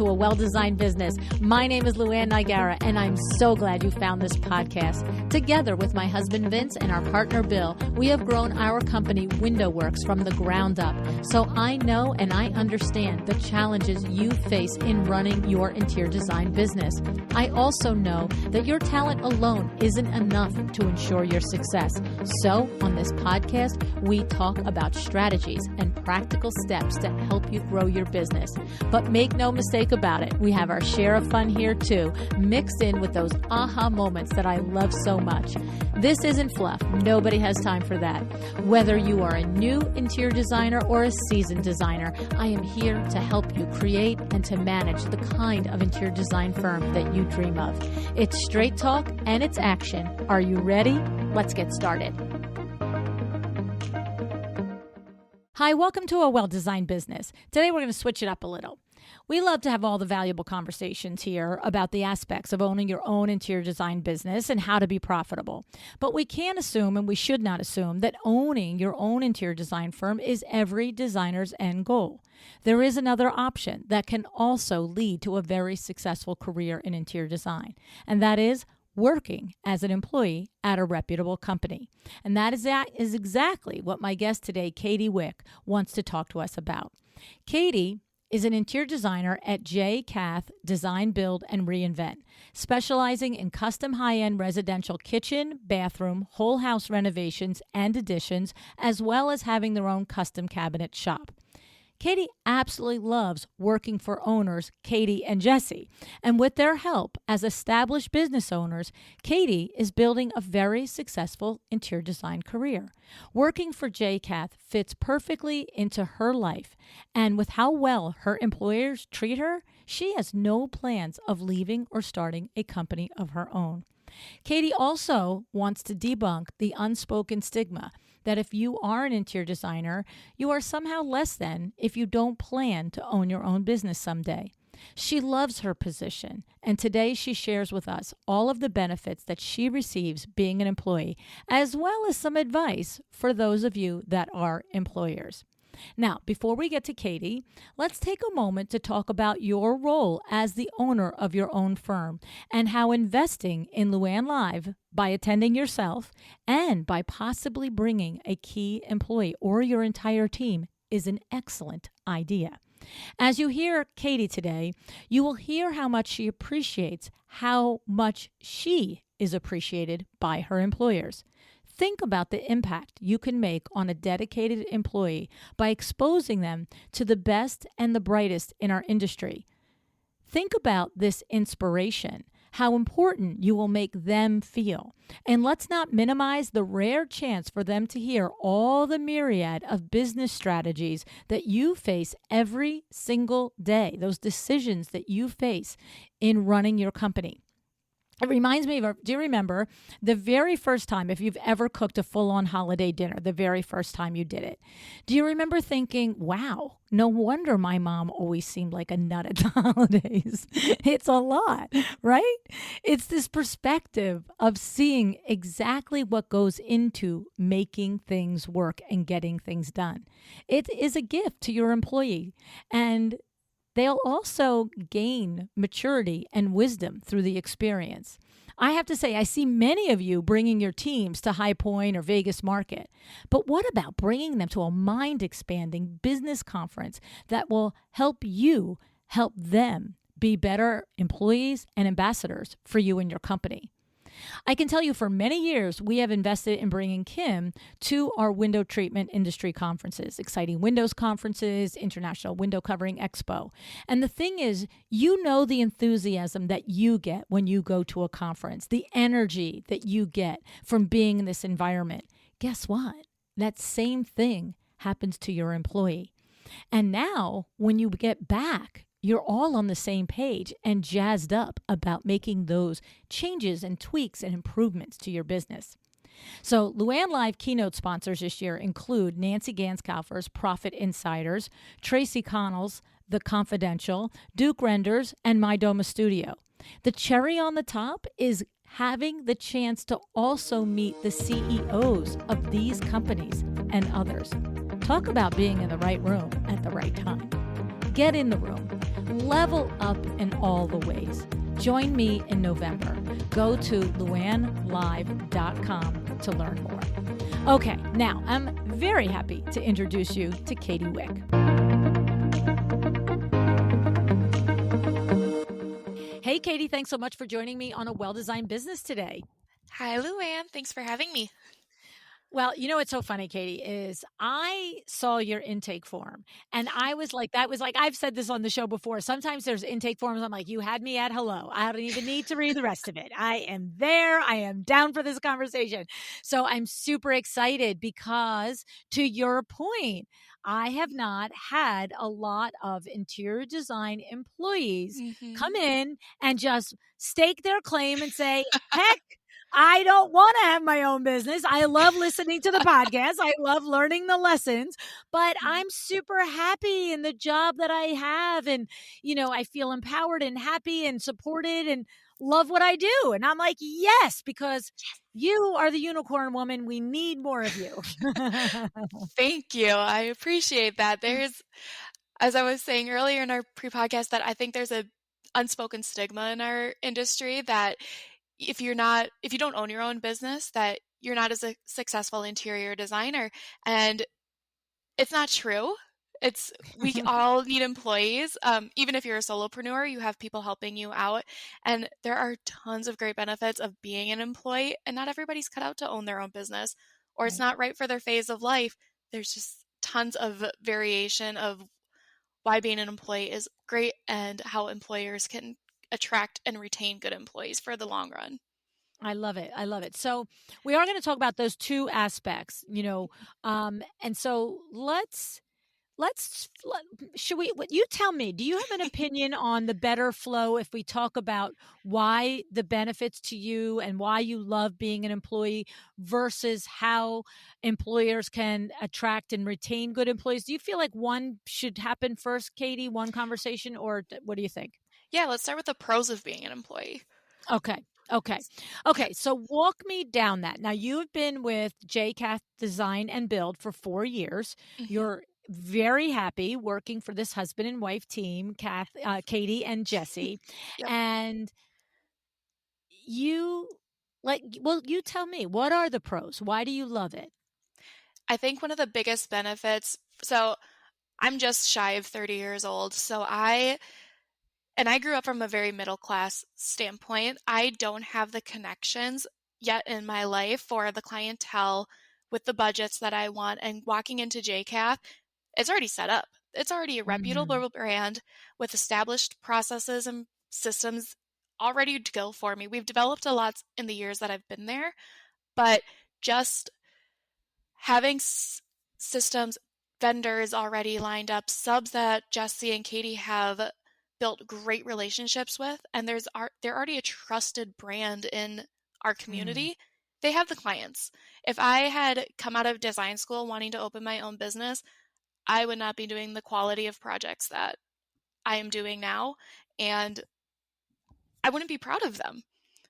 to A Well-Designed Business. My name is Luann Nigara, and I'm so glad you found this podcast. Together with my husband Vince and our partner Bill, we have grown our company WindowWorks from the ground up. So I know and I understand the challenges you face in running your interior design business. I also know that your talent alone isn't enough to ensure your success. So on this podcast, we talk about strategies and practical steps to help you grow your business. But make no mistake about it, we have our share of fun here too, mixed in with those aha moments that I love so much. This isn't fluff. Nobody has time for that. Whether you are a new interior designer or a seasoned designer, I am here to help you create and to manage the kind of interior design firm that you dream of. It's straight talk and it's action. Are you ready? Let's get started. Hi, welcome to A Well-Designed Business. Today we're going to switch it up a little. We love to have all the valuable conversations here about the aspects of owning your own interior design business and how to be profitable. But we can't assume, and we should not assume, that owning your own interior design firm is every designer's end goal. There is another option that can also lead to a very successful career in interior design, and that is working as an employee at a reputable company. And that is exactly what my guest today, Katie Wick, wants to talk to us about. Katie is an interior designer at Jkath Design Build and Reinvent, specializing in custom high-end residential kitchen, bathroom, whole house renovations and additions, as well as having their own custom cabinet shop. Katie absolutely loves working for owners Katie and Jesse, and with their help as established business owners, Katie is building a very successful interior design career. Working for Jkath fits perfectly into her life, and with how well her employers treat her, she has no plans of leaving or starting a company of her own. Katie also wants to debunk the unspoken stigma that if you are an interior designer, you are somehow less than if you don't plan to own your own business someday. She loves her position, and today she shares with us all of the benefits that she receives being an employee, as well as some advice for those of you that are employers. Now, before we get to Katie, let's take a moment to talk about your role as the owner of your own firm and how investing in Luann Live by attending yourself and by possibly bringing a key employee or your entire team is an excellent idea. As you hear Katie today, you will hear how much she appreciates how much she is appreciated by her employers. Think about the impact you can make on a dedicated employee by exposing them to the best and the brightest in our industry. Think about this inspiration, how important you will make them feel. And let's not minimize the rare chance for them to hear all the myriad of business strategies that you face every single day, those decisions that you face in running your company. It reminds me of, do you remember the very first time, if you've ever cooked a full-on holiday dinner, the very first time you did it? Do you remember thinking, wow, no wonder my mom always seemed like a nut at the holidays? It's a lot, right? It's this perspective of seeing exactly what goes into making things work and getting things done. It is a gift to your employee, and they'll also gain maturity and wisdom through the experience. I have to say, I see many of you bringing your teams to High Point or Vegas Market. But what about bringing them to a mind-expanding business conference that will help you help them be better employees and ambassadors for you and your company? I can tell you for many years, we have invested in bringing Kim to our window treatment industry conferences, Exciting Windows Conferences, International Window Covering Expo. And the thing is, you know the enthusiasm that you get when you go to a conference, the energy that you get from being in this environment. Guess what? That same thing happens to your employee. And now, when you get back, you're all on the same page and jazzed up about making those changes and tweaks and improvements to your business. So Luann Live keynote sponsors this year include Nancy Ganskaufer's Profit Insiders, Tracy Connell's The Confidential, Duke Renders, and My Doma Studio. The cherry on the top is having the chance to also meet the CEOs of these companies and others. Talk about being in the right room at the right time. Get in the room. Level up in all the ways. Join me in November. Go to luannlive.com to learn more. Okay, now I'm very happy to introduce you to Katie Wick. Hey, Katie, thanks so much for joining me on A Well-Designed Business today. Hi, Luann. Thanks for having me. Well, you know what's so funny, Katie, is I saw your intake form and I was like, I've said this on the show before. Sometimes there's intake forms. I'm like, you had me at hello. I don't even need to read the rest of it. I am there. I am down for this conversation. So I'm super excited because, to your point, I have not had a lot of interior design employees come in and just stake their claim and say, heck, I don't want to have my own business. I love listening to the podcast. I love learning the lessons, but I'm super happy in the job that I have. And, I feel empowered and happy and supported and love what I do. And I'm like, yes, because you are the unicorn woman. We need more of you. Thank you. I appreciate that. There's, as I was saying earlier in our pre-podcast, that I think there's a unspoken stigma in our industry that if you don't own your own business, that you're not as a successful interior designer. And it's not true. We all need employees. Even if you're a solopreneur, you have people helping you out. And there are tons of great benefits of being an employee, and not everybody's cut out to own their own business, or it's not right for their phase of life. There's just tons of variation of why being an employee is great and how employers can attract and retain good employees for the long run. I love it. I love it. So we are going to talk about those two aspects, and so you tell me, do you have an opinion on the better flow if we talk about why the benefits to you and why you love being an employee versus how employers can attract and retain good employees? Do you feel like one should happen first, Katie, one conversation, or what do you think? Yeah, let's start with the pros of being an employee. Okay. So walk me down that. Now, you've been with Jkath Design and Build for 4 years. You're very happy working for this husband and wife team, Katie and Jesse. Yep. And you you tell me, what are the pros? Why do you love it? I think one of the biggest benefits, so I'm just shy of 30 years old, and I grew up from a very middle class standpoint. I don't have the connections yet in my life for the clientele with the budgets that I want. And walking into Jkath, it's already set up. It's already a reputable brand with established processes and systems all ready to go for me. We've developed a lot in the years that I've been there, but just having systems, vendors already lined up, subs that Jesse and Katie have built great relationships with, and they're already a trusted brand in our community. They have the clients. If I had come out of design school wanting to open my own business, I would not be doing the quality of projects that I am doing now, and I wouldn't be proud of them.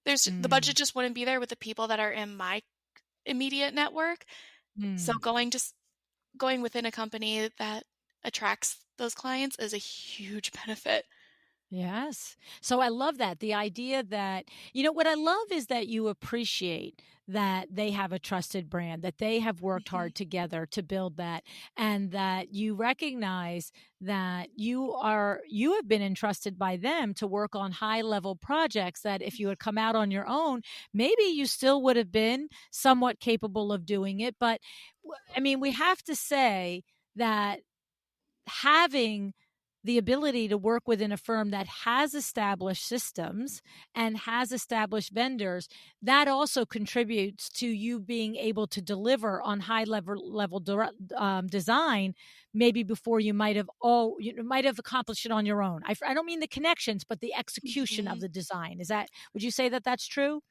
The budget just wouldn't be there with the people that are in my immediate network. So going within a company that attracts those clients is a huge benefit. Yes. So I love that. The idea that, what I love is that you appreciate that they have a trusted brand, that they have worked hard together to build that, and that you recognize that you have been entrusted by them to work on high level projects that if you had come out on your own, maybe you still would have been somewhat capable of doing it. But I mean, we have to say that having the ability to work within a firm that has established systems and has established vendors, that also contributes to you being able to deliver on high level design, maybe before you might have accomplished it on your own. I don't mean the connections, but the execution of the design. Would you say that that's true?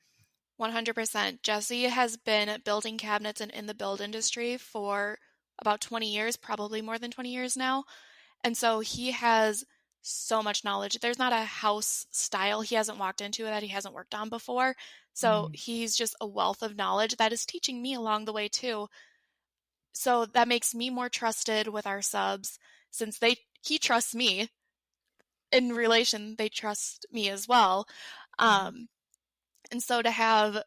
100%. Jesse has been building cabinets and in the build industry for about 20 years, probably more than 20 years now. And so he has so much knowledge. There's not a house style he hasn't walked into that he hasn't worked on before. So he's just a wealth of knowledge that is teaching me along the way too. So that makes me more trusted with our subs, since he trusts me. In relation, they trust me as well. Mhm. And so to have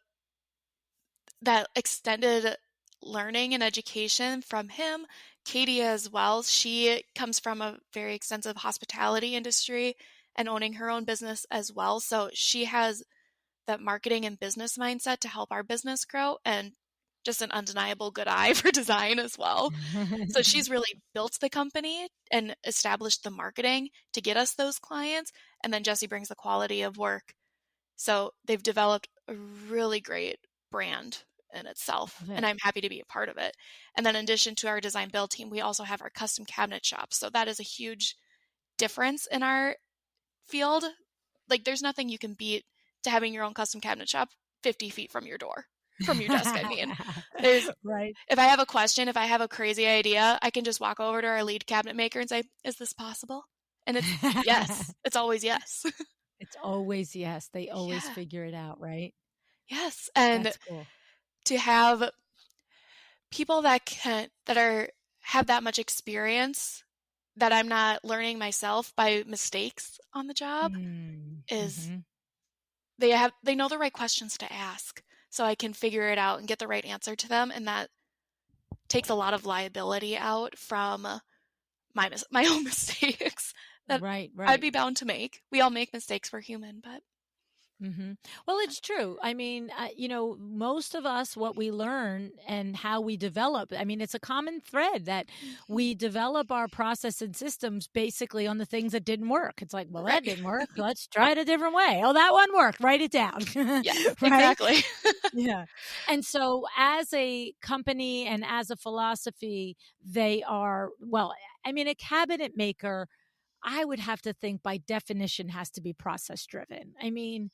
that extended learning and education from him, Katie as well, she comes from a very extensive hospitality industry and owning her own business as well. So she has that marketing and business mindset to help our business grow, and just an undeniable good eye for design as well. So she's really built the company and established the marketing to get us those clients. And then Jesse brings the quality of work. So they've developed a really great brand in itself, Love and it. I'm happy to be a part of it. And then in addition to our design build team, we also have our custom cabinet shop. So that is a huge difference in our field. Like there's nothing you can beat to having your own custom cabinet shop 50 feet from your door, from your desk. I mean, there's, Right. if I have a question, if I have a crazy idea, I can just walk over to our lead cabinet maker and say, is this possible? And it's yes. It's always yes. It's always yes. They always Yeah. figure it out, right? Yes. And That's cool. to have people that are have that much experience that I'm not learning myself by mistakes on the job is Mhm. they know the right questions to ask, so I can figure it out and get the right answer to them, and that takes a lot of liability out from my own mistakes that Right, I'd right. be bound to make. We all make mistakes, we're human, but Well, it's true. I mean, most of us, what we learn and how we develop, I mean, it's a common thread that Mhm. we develop our process and systems basically on the things that didn't work. It's like, well, that Right. didn't work. Let's try it a different way. Oh, that one worked. Write it down. Yes, Right. exactly. Yeah. And so, as a company and as a philosophy, they are, well, I mean, a cabinet maker, I would have to think by definition has to be process driven. I mean,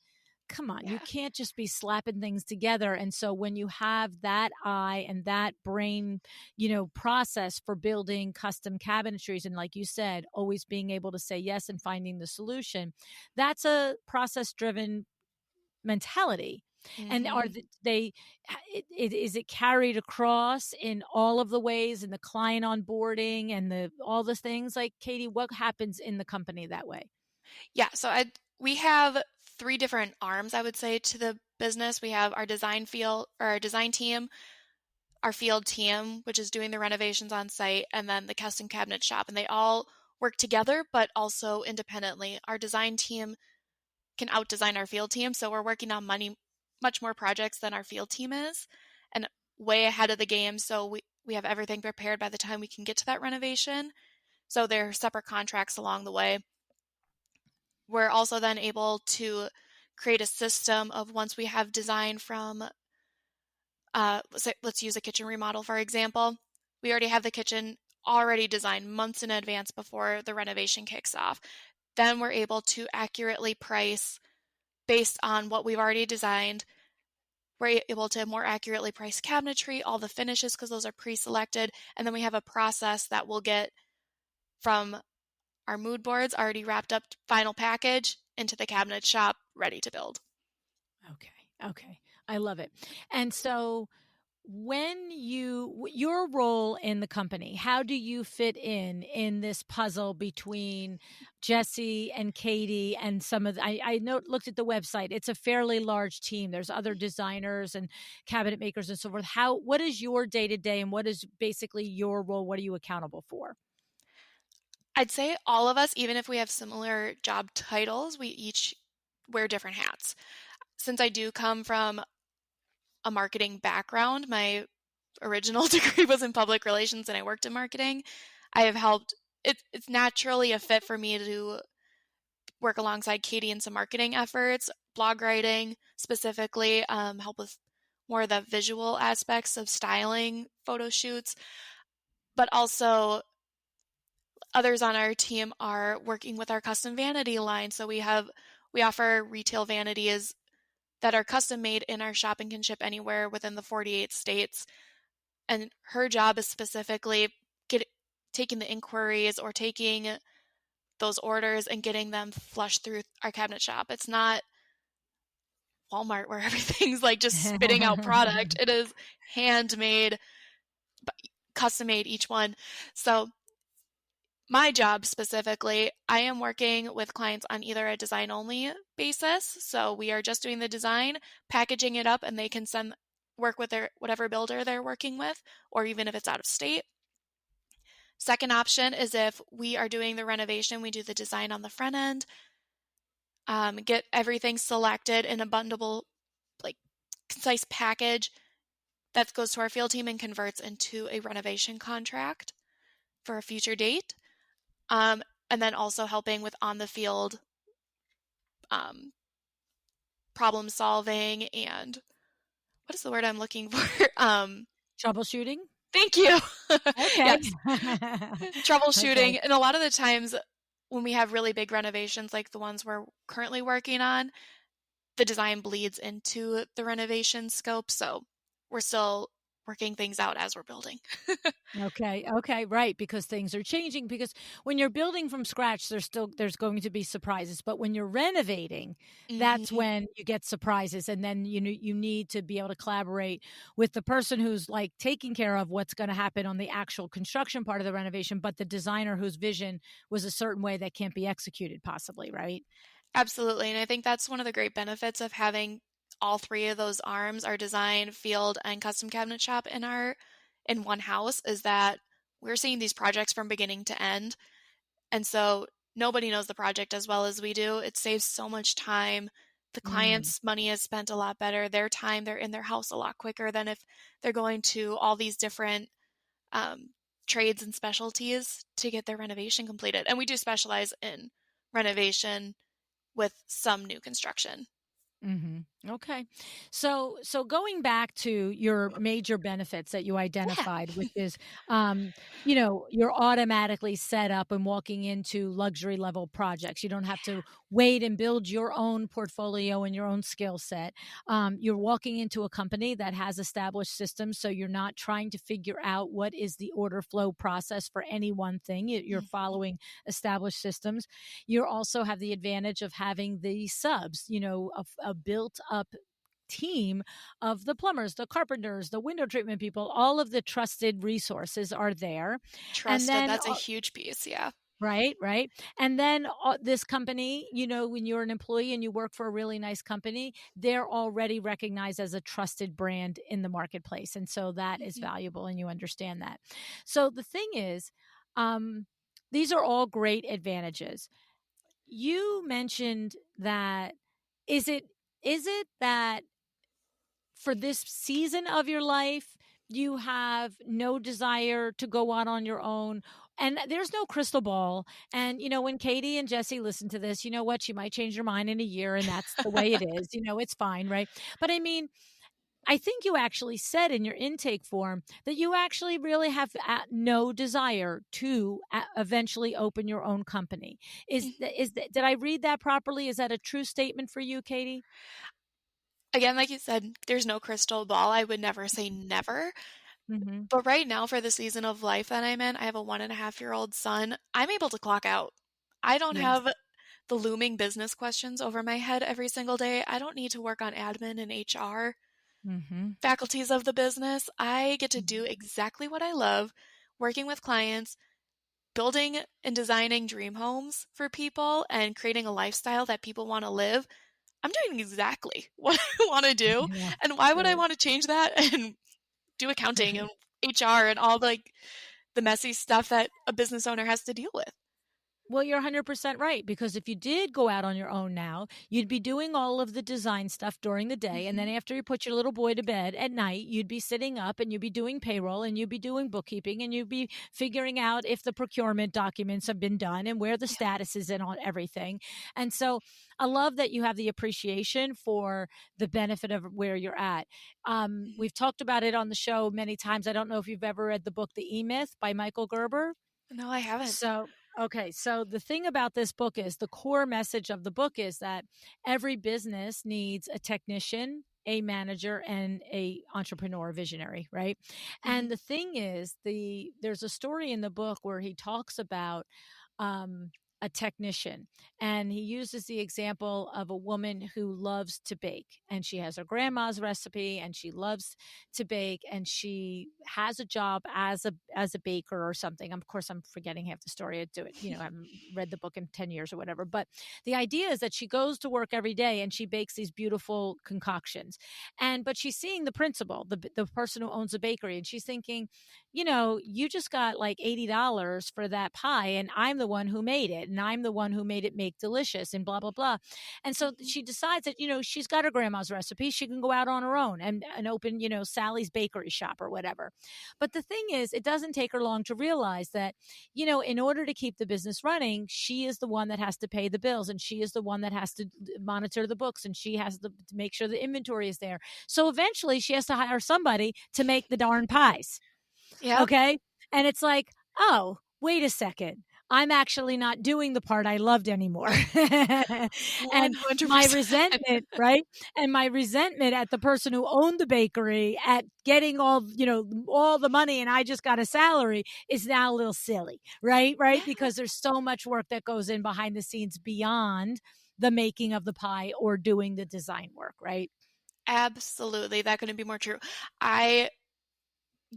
come on, you Yeah. can't just be slapping things together. And so when you have that eye and that brain, process for building custom cabinetries, and like you said, always being able to say yes and finding the solution, that's a process driven mentality. And are Mhm. they, is it carried across in all of the ways, in the client onboarding and all the things? Like, Katie, what happens in the company that way? Yeah, so we have three different arms, I would say, to the business. We have our design field or our design team, our field team, which is doing the renovations on site, and then the custom cabinet shop. And they all work together, but also independently. Our design team can out-design our field team, so we're working on much more projects than our field team is, and way ahead of the game. So we have everything prepared by the time we can get to that renovation. So there are separate contracts along the way. We're also then able to create a system of once we have design from, let's use a kitchen remodel, for example. We already have the kitchen already designed months in advance before the renovation kicks off. Then we're able to accurately price based on what we've already designed. We're able to more accurately price cabinetry, all the finishes, because those are pre-selected. And then we have a process that we'll get from our mood boards already wrapped up, final package, into the cabinet shop, ready to build. Okay. Okay. I love it. And so when your role in the company, how do you fit in this puzzle between Jesse and Katie and some of I looked at the website. It's a fairly large team. There's other designers and cabinet makers and so forth. What is your day to day and what is basically your role? What are you accountable for? I'd say all of us, even if we have similar job titles, we each wear different hats. Since I do come from a marketing background, my original degree was in public relations and I worked in marketing. I have helped, it's naturally a fit for me to work alongside Katie in some marketing efforts, blog writing specifically, help with more of the visual aspects of styling photo shoots, but also others on our team are working with our custom vanity line. So we offer retail vanities that are custom made in our shop and can ship anywhere within the 48 states. And her job is specifically taking the inquiries or taking those orders and getting them flushed through our cabinet shop. It's not Walmart where everything's like just spitting out product. It is handmade, custom made each one. So My job specifically, I am working with clients on either a design only basis. So we are just doing the design, packaging it up, and they can work with their whatever builder they're working with, or even if it's out of state. Second option is if we are doing the renovation, we do the design on the front end, get everything selected in a bundleable, like concise package that goes to our field team and converts into a renovation contract for a future date. And then also helping with on the field um, problem solving and what is the word I'm looking for? Troubleshooting? Thank you. Okay. Yes. Okay. Troubleshooting. And a lot of the times when we have really big renovations like the ones we're currently working on, the design bleeds into the renovation scope. So we're still working things out as we're building. Okay. Okay. Right. Because things are changing. Because when you're building from scratch, there's going to be surprises. But when you're renovating, that's Mm-hmm. when you get surprises. And then you need to be able to collaborate with the person who's like taking care of what's going to happen on the actual construction part of the renovation, but the designer whose vision was a certain way that can't be executed, possibly, right? Absolutely. And I think that's one of the great benefits of having all three of those arms, our design, field, and custom cabinet shop in one house, is that we're seeing these projects from beginning to end. And so nobody knows the project as well as we do. It saves so much time. The Mm. client's money is spent a lot better. Their time, they're in their house a lot quicker than if they're going to all these different um, trades and specialties to get their renovation completed. And we do specialize in renovation with some new construction. Okay. So going back to your major benefits that you Yeah. identified, which is, you're automatically set up and walking into luxury level projects. You don't have to wait and build your own portfolio and your own skill set. You're walking into a company that has established systems, so you're not trying to figure out what is the order flow process for any one thing. You're Mhm. following established systems. You also have the advantage of having the subs, a built up team of the plumbers, the carpenters, the window treatment people, all of the trusted resources are there. And Trusted, then that's a huge piece, yeah. right, right. And then this company, when you're an employee and you work for a really nice company, they're already recognized as a trusted brand in the marketplace. And so that is Mhm. valuable and you understand that. So the thing is, um, these are all great advantages. You mentioned that is it is it that for this season of your life you have no desire to go out on your own, and there's no crystal ball, and when Katie and Jesse listen to this, you know what, she might change her mind in a year and that's the way it is, it's fine, right? But I mean, I think you actually said in your intake form that you actually really have no desire to eventually open your own company. Mhm. Did I read that properly? Is that a true statement for you, Katie? Again, like you said, there's no crystal ball. I would never say never. Hmm. But right now, for the season of life that I'm in, I have a 1.5-year-old son. I'm able to clock out. I don't Yes. have the looming business questions over my head every single day. I don't need to work on admin and HR Hmm. faculties of the business. I get to do exactly what I love, working with clients, building and designing dream homes for people, and creating a lifestyle that people want to live. I'm doing exactly what I want to do. Yeah. And why would I Right. want to change that and do accounting and HR and all the messy stuff that a business owner has to deal with? Well, you're 100% right, because if you did go out on your own now, you'd be doing all of the design stuff during the day. And then Hmm. after you put your little boy to bed at night, you'd be sitting up and you'd be doing payroll and you'd be doing bookkeeping and you'd be figuring out if the procurement documents have been done and where the Yeah. status is in on everything. And so I love that you have the appreciation for the benefit of where you're at. Mhm. We've talked about it on the show many times. I don't know if you've ever read the book, The E Myth by Michael Gerber. No, I haven't. So, okay. So the thing about this book is the core message of the book is that every business needs a technician, a manager, and a entrepreneur visionary, right? Hmm. And the thing is, there's a story in the book where he talks about um a technician, and he uses the example of a woman who loves to bake, and she has her grandma's recipe and she loves to bake, and she has a job as a baker or something. Of course, I'm forgetting half the story. I do it, I haven't read the book in 10 years or whatever, but the idea is that she goes to work every day and she bakes these beautiful concoctions, but she's seeing the principal, the person who owns the bakery, and she's thinking, you just got like $80 for that pie, and I'm the one who made it, and I'm the one who made it make delicious, and blah, blah, blah. And so she decides that, she's got her grandma's recipe. She can go out on her own and open, Sally's bakery shop or whatever. But the thing is, it doesn't take her long to realize that, in order to keep the business running, she is the one that has to pay the bills, and she is the one that has to monitor the books, and she has to make sure the inventory is there. So eventually she has to hire somebody to make the darn pies. Yeah. Okay. And it's like, oh, wait a second. I'm actually not doing the part I loved anymore. And 100%. my resentment, right? And my resentment at the person who owned the bakery at getting all the money, and I just got a salary, is now a little silly, right? Right. Yeah. Because there's so much work that goes in behind the scenes beyond the making of the pie or doing the design work, right? Absolutely. That couldn't be more true. I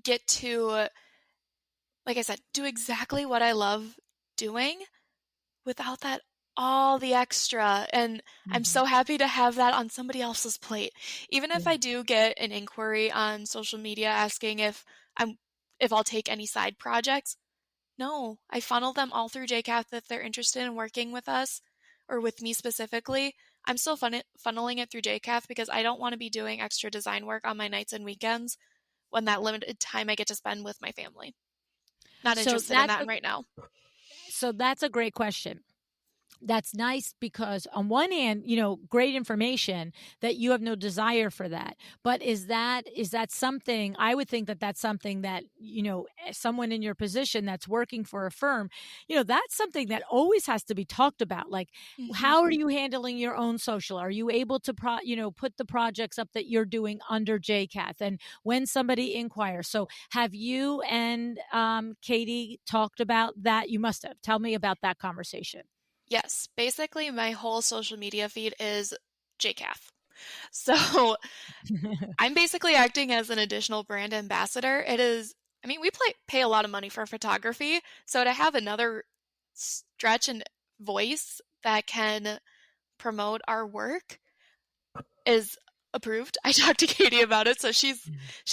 get to, like I said, do exactly what I love doing without that all the extra. And I'm so happy to have that on somebody else's plate. Even if Yeah. I do get an inquiry on social media asking if I'll take any side projects, no, I funnel them all through Jkath if they're interested in working with us or with me specifically. I'm still funneling it through Jkath because I don't want to be doing extra design work on my nights and weekends when that limited time I get to spend with my family. Not So interested in that right now. So that's a great question. That's nice because on one hand, great information that you have no desire for that. But is that something, I would think that that's something that, someone in your position that's working for a firm, that's something that always has to be talked about. Like, how are you handling your own social? Are you able to, put the projects up that you're doing under Jkath? And when somebody inquires, so have you and Katie talked about that? You must have. Tell me about that conversation. Yes, basically my whole social media feed is Jkath. So I'm basically acting as an additional brand ambassador. It is, I mean, we pay a lot of money for photography, so to have another stretch and voice that can promote our work is approved. I talked to Katie about it, so she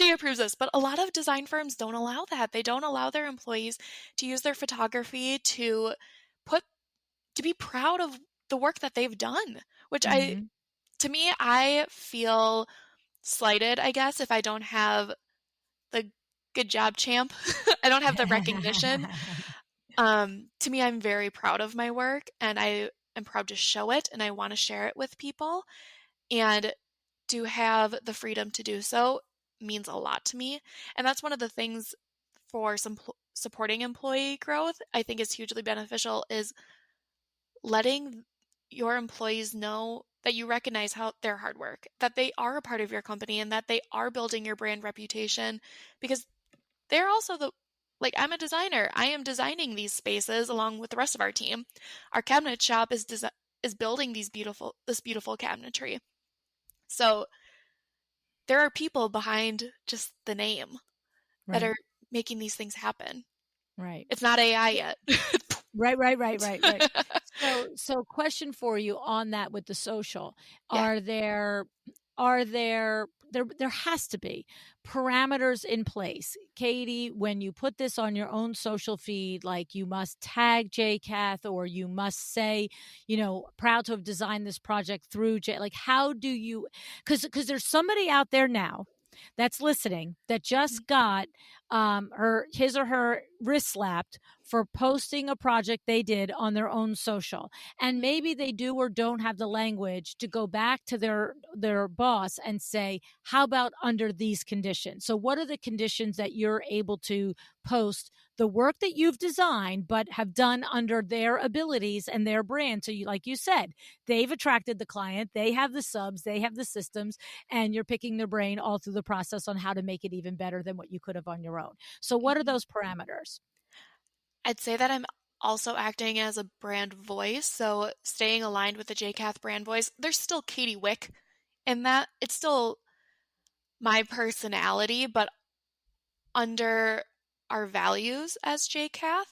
approves this. But a lot of design firms don't allow that. They don't allow their employees to use their photography to be proud of the work that they've done, which to me, I feel slighted, I guess, if I don't have the good job, champ. I don't have the recognition. To me, I'm very proud of my work, and I am proud to show it, and I want to share it with people. And to have the freedom to do so means a lot to me. And that's one of the things for some supporting employee growth I think is hugely beneficial, is letting your employees know that you recognize their hard work, that they are a part of your company, and that they are building your brand reputation, because they're also like, I'm a designer. I am designing these spaces along with the rest of our team. Our cabinet shop is building this beautiful cabinetry. So there are people behind just the name that are making these things happen. Right. It's not AI yet. Right. So question for you on that with the social. Yeah. There has to be parameters in place. Katie, when you put this on your own social feed, like you must tag Jkath, or you must say, proud to have designed this project through like, how do you, because there's somebody out there now that's listening that just got his or her wrist slapped for posting a project they did on their own social, and maybe they do or don't have the language to go back to their boss and say, how about under these conditions? So what are the conditions that you're able to post the work that you've designed but have done under their abilities and their brand? So like you said, they've attracted the client, they have the subs, they have the systems, and you're picking their brain all through the process on how to make it even better than what you could have on your own. So what are those parameters? I'd say that I'm also acting as a brand voice. So staying aligned with the Jkath brand voice. There's still Katie Wick in that. It's still my personality, but under our values as Jkath.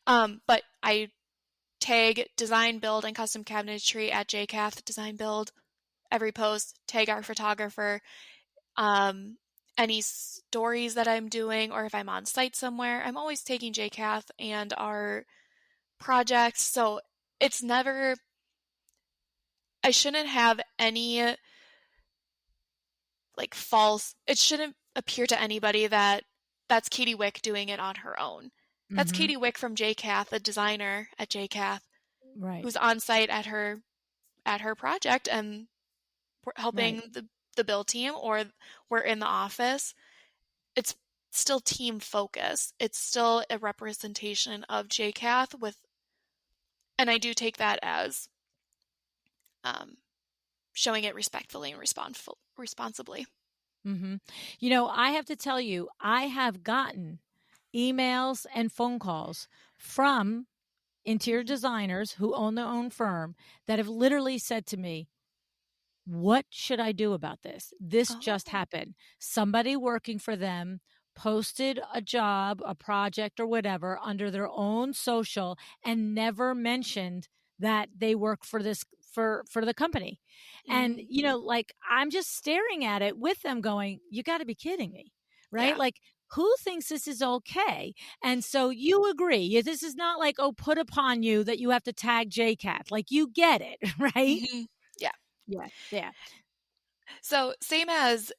But I tag design build and custom cabinetry at Jkath Design Build every post, tag our photographer, any stories that I'm doing, or if I'm on site somewhere, I'm always taking Jkath and our projects. So it's never, I shouldn't have any like false, it shouldn't appear to anybody that that's Katie Wick doing it on her own. That's Mm-hmm. Katie Wick from Jkath, a designer at Jkath, Right. who's on site at her project and Right. helping the build team, or we're in the office. It's still team focused. It's still a representation of Jkath with, and I do take that as um, showing it respectfully and responsibly. Mm-hmm. I have to tell you, I have gotten emails and phone calls from interior Mhm. designers who own their own firm that have literally said to me, what should I do about this? This just Oh. happened. Somebody working for them posted a job, a project, or whatever under their own social and never mentioned that they work for this for the company. And Mm. like I'm just staring at it with them going, you got to be kidding me. Right? Yeah. Like who thinks this is okay? And so you agree. This is not like, oh, put upon you that you have to tag Jcat. Like you get it, right? Mhm. Yeah. Yeah. Yeah. So same as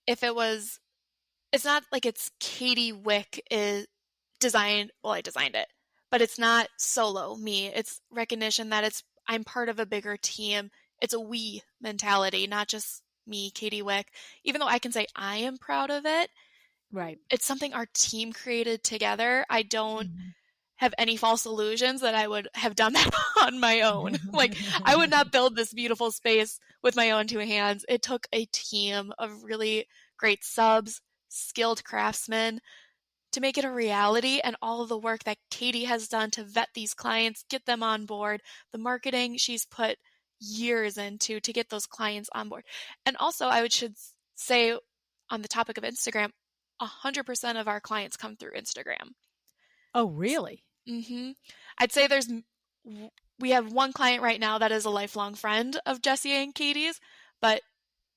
if it was, it's not like it's Katie Wick is designed, well, I designed it, but it's not solo me. It's recognition that I'm part of a bigger team. It's a we mentality, not just me, Katie Wick. Even though I can say I am proud of it, Right. it's something our team created together. I don't Mhm. have any false illusions that I would have done that on my own. Like, I would not build this beautiful space with my own two hands. It took a team of really great subs, skilled craftsmen to make it a reality, and all of the work that Katie has done to vet these clients, get them on board, the marketing she's put years into to get those clients on board. And also, should say on the topic of Instagram, 100% of our clients come through Instagram. Oh, really? Mm-hmm. I'd say we have one client right now that is a lifelong friend of Jesse and Katie's, but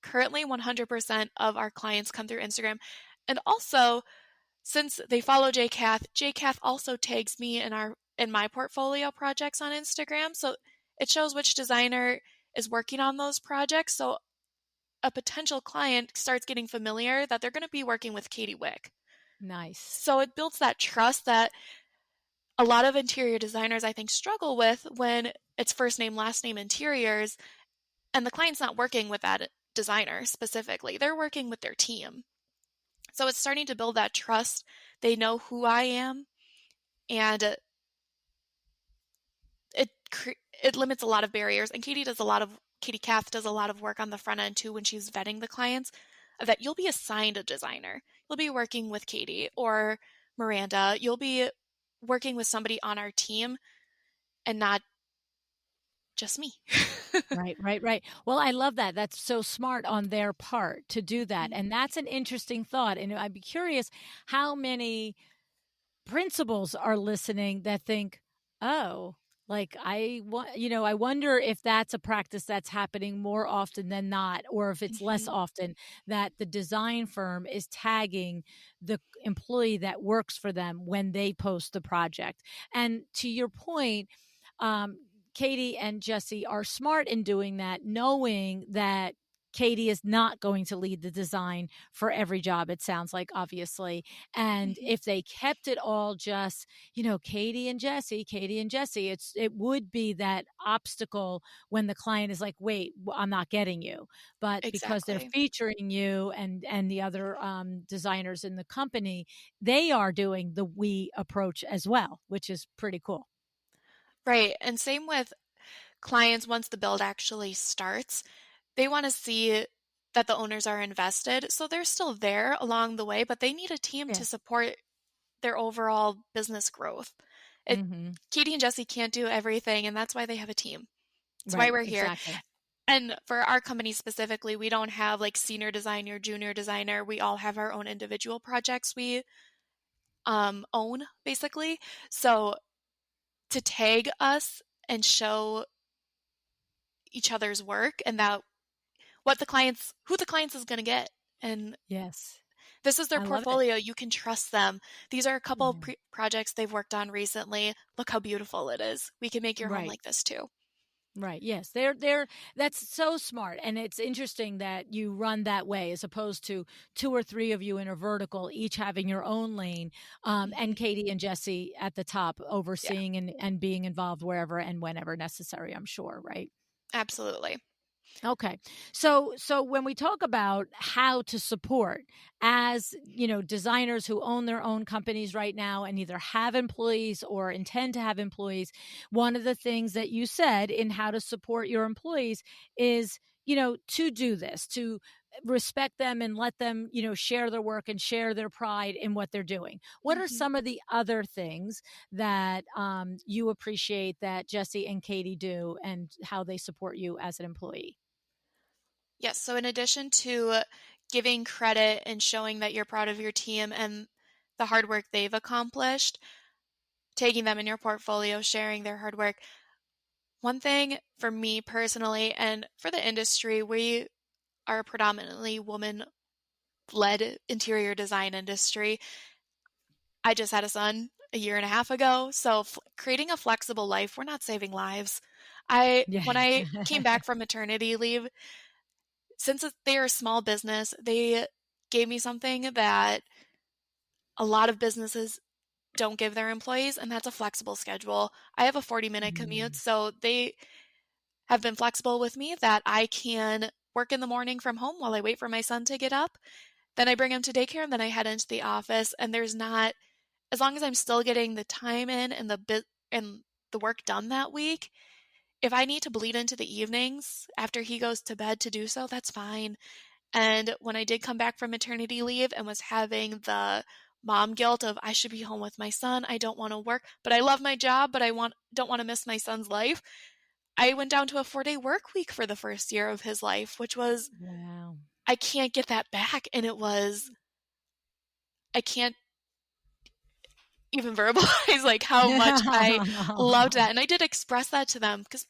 currently 100% of our clients come through Instagram. And also, since they follow Jkath, Jkath also tags me in my portfolio projects on Instagram, so it shows which designer is working on those projects. So a potential client starts getting familiar that they're going to be working with Katie Wick. Nice. So it builds that trust that a lot of interior designers I think struggle with when it's first name, last name interiors, and the client's not working with that designer specifically. They're working with their team. So it's starting to build that trust. They know who I am, and it it limits a lot of barriers. And Katie Kath does a lot of work on the front end too when she's vetting the clients. That you'll be assigned a designer. You'll be working with Katie or Miranda. You'll be working with somebody on our team and not just me. Right, right, right. Well, I love that. That's so smart on their part to do that. Mhm. And that's an interesting thought. And I'd be curious how many principals are listening that think, oh, like I wonder if that's a practice that's happening more often than not, or if it's less Mhm. often that the design firm is tagging the employee that works for them when they post the project. And to your point, um, Katie and Jesse are smart in doing that, knowing that Katie is not going to lead the design for every job, it sounds like, obviously. And Mhm. if they kept it all just, Katie and Jesse, it would be that obstacle when the client is like, wait, I'm not getting you. But because they're Exactly. featuring you and the other designers in the company, they are doing the we approach as well, which is pretty cool. Right. And same with clients once the build actually starts. They want to see that the owners are invested. So they're still there along the way, but they need a team Yeah. to support their overall business growth. Mm-hmm. Katie and Jesse can't do everything, and that's why they have a team. That's why Right. we're here. Exactly. And for our company specifically, we don't have like senior designer, junior designer. We all have our own individual projects we own, basically. So to tag us and show each other's work and that who the clients is going to get. And Yes. this is their I love it. portfolio. You can trust them. These are a couple of Yeah. projects they've worked on recently. Look how beautiful it is. We can make your home Right. like this too. Right. Yes. That's so smart. And it's interesting that you run that way as opposed to two or three of you in a vertical, each having your own lane. And Mhm. Katie and Jesse at the top Yeah, overseeing and being involved wherever and whenever necessary, I'm sure. Right. absolutely. Okay. So when we talk about how to support as, designers who own their own companies right now and either have employees or intend to have employees, one of the things that you said in how to support your employees is, to do this, to respect them and let them, share their work and share their pride in what they're doing. What are Mhm. some of the other things that you appreciate that Jesse and Katie do and how they support you as an employee? Yes, so in addition to giving credit and showing that you're proud of your team and the hard work they've accomplished, taking them in your portfolio, sharing their hard work. One thing for me personally and for the industry, we are a predominantly woman led interior design industry. I just had a son a year and a half ago, so creating a flexible life, we're not saving lives. I Yeah. when I came back from maternity leave, since they're a small business, they gave me something that a lot of businesses don't give their employees, and that's a flexible schedule. I have a 40-minute commute, Mm, so they have been flexible with me that I can work in the morning from home while I wait for my son to get up. Then I bring him to daycare and then I head into the office, and there's not, as long as I'm still getting the time in and the work done that week, if I need to bleed into the evenings after he goes to bed to do so, that's fine. And when I did come back from maternity leave and was having the mom guilt of I should be home with my son, I don't want to work, but I love my job, but don't want to miss my son's life. I went down to a 4-day work week for the first year of his life, which was wow. I can't get that back, and I can't even verbalize like how much I loved that. And I did express that to them because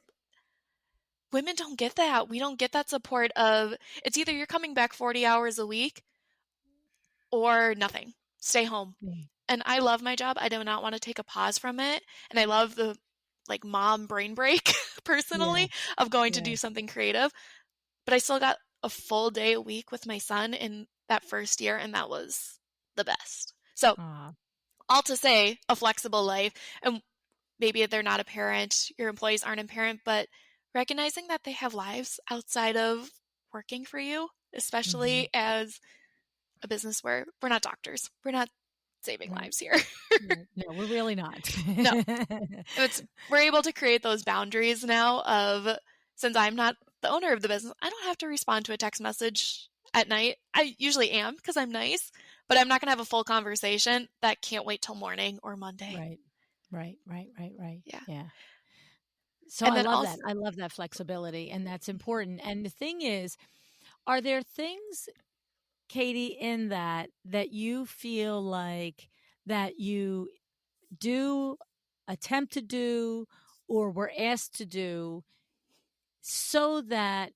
women don't get that. We don't get that support of it's either you're coming back 40 hours a week or nothing. Stay home. Mm, And I love my job. I do not want to take a pause from it. And I love the like mom brain break yeah, personally of going to yeah. do something creative. But I still got a full day a week with my son in that first year, and that was the best. So, Aw, all to say, a flexible life, and maybe they're not a parent, your employees aren't a parent, but recognizing that they have lives outside of working for you, mhm, especially as a business where we're not doctors, we're not saving right. lives here. Right. No, we're really not. No, we're able to create those boundaries now of since I'm not the owner of the business, I don't have to respond to a text message at night. I usually am because I'm nice, but I'm not going to have a full conversation that can't wait till morning or Monday. Right. Right, right, right, right. Yeah. Yeah. So And I then love that. also, I love that flexibility, and that's mhm, important. And the thing is, are there things, Katie, in that you feel like that you do, attempt to do, or were asked to do so that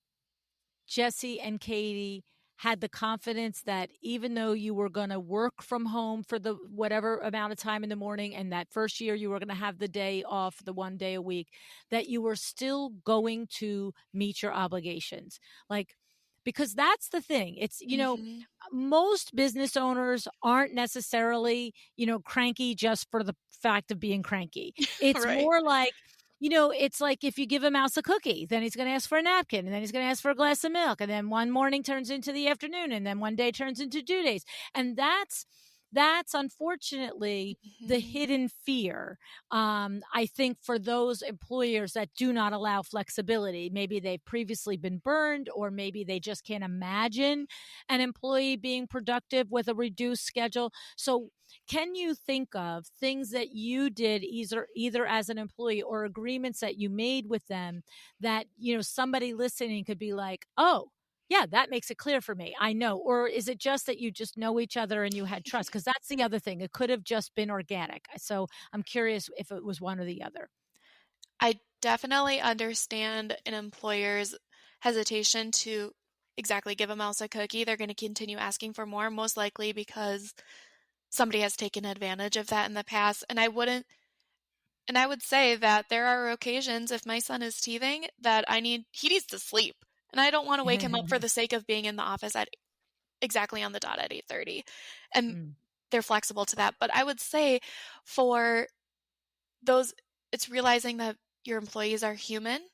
Jesse and Katie had the confidence that even though you were going to work from home for the whatever amount of time in the morning and that first year you were going to have the day off, the one day a week, that you were still going to meet your obligations? Like, because that's the thing. It's, mhm. most business owners aren't necessarily, cranky just for the fact of being cranky. It's Right. more like, it's like if you give a mouse a cookie, then he's going to ask for a napkin, and then he's going to ask for a glass of milk. And then one morning turns into the afternoon, and then one day turns into 2 days. And that's that's unfortunately the Mhm. hidden fear. I think for those employers that do not allow flexibility, maybe they've previously been burned, or maybe they just can't imagine an employee being productive with a reduced schedule. So can you think of things that you did either as an employee or agreements that you made with them that, somebody listening could be like, "Oh, yeah, that makes it clear for me. I know." Or is it just that you just know each other and you had trust? Because that's the other thing. It could have just been organic. So I'm curious if it was one or the other. I definitely understand an employer's hesitation to exactly give a mouse a cookie. They're going to continue asking for more, most likely because somebody has taken advantage of that in the past. And I would say that there are occasions if my son is teething that he needs to sleep. And I don't want to wake him up for the sake of being in the office at exactly on the dot at 8:30. And Mm, they're flexible to that. But I would say for those, it's realizing that your employees are human.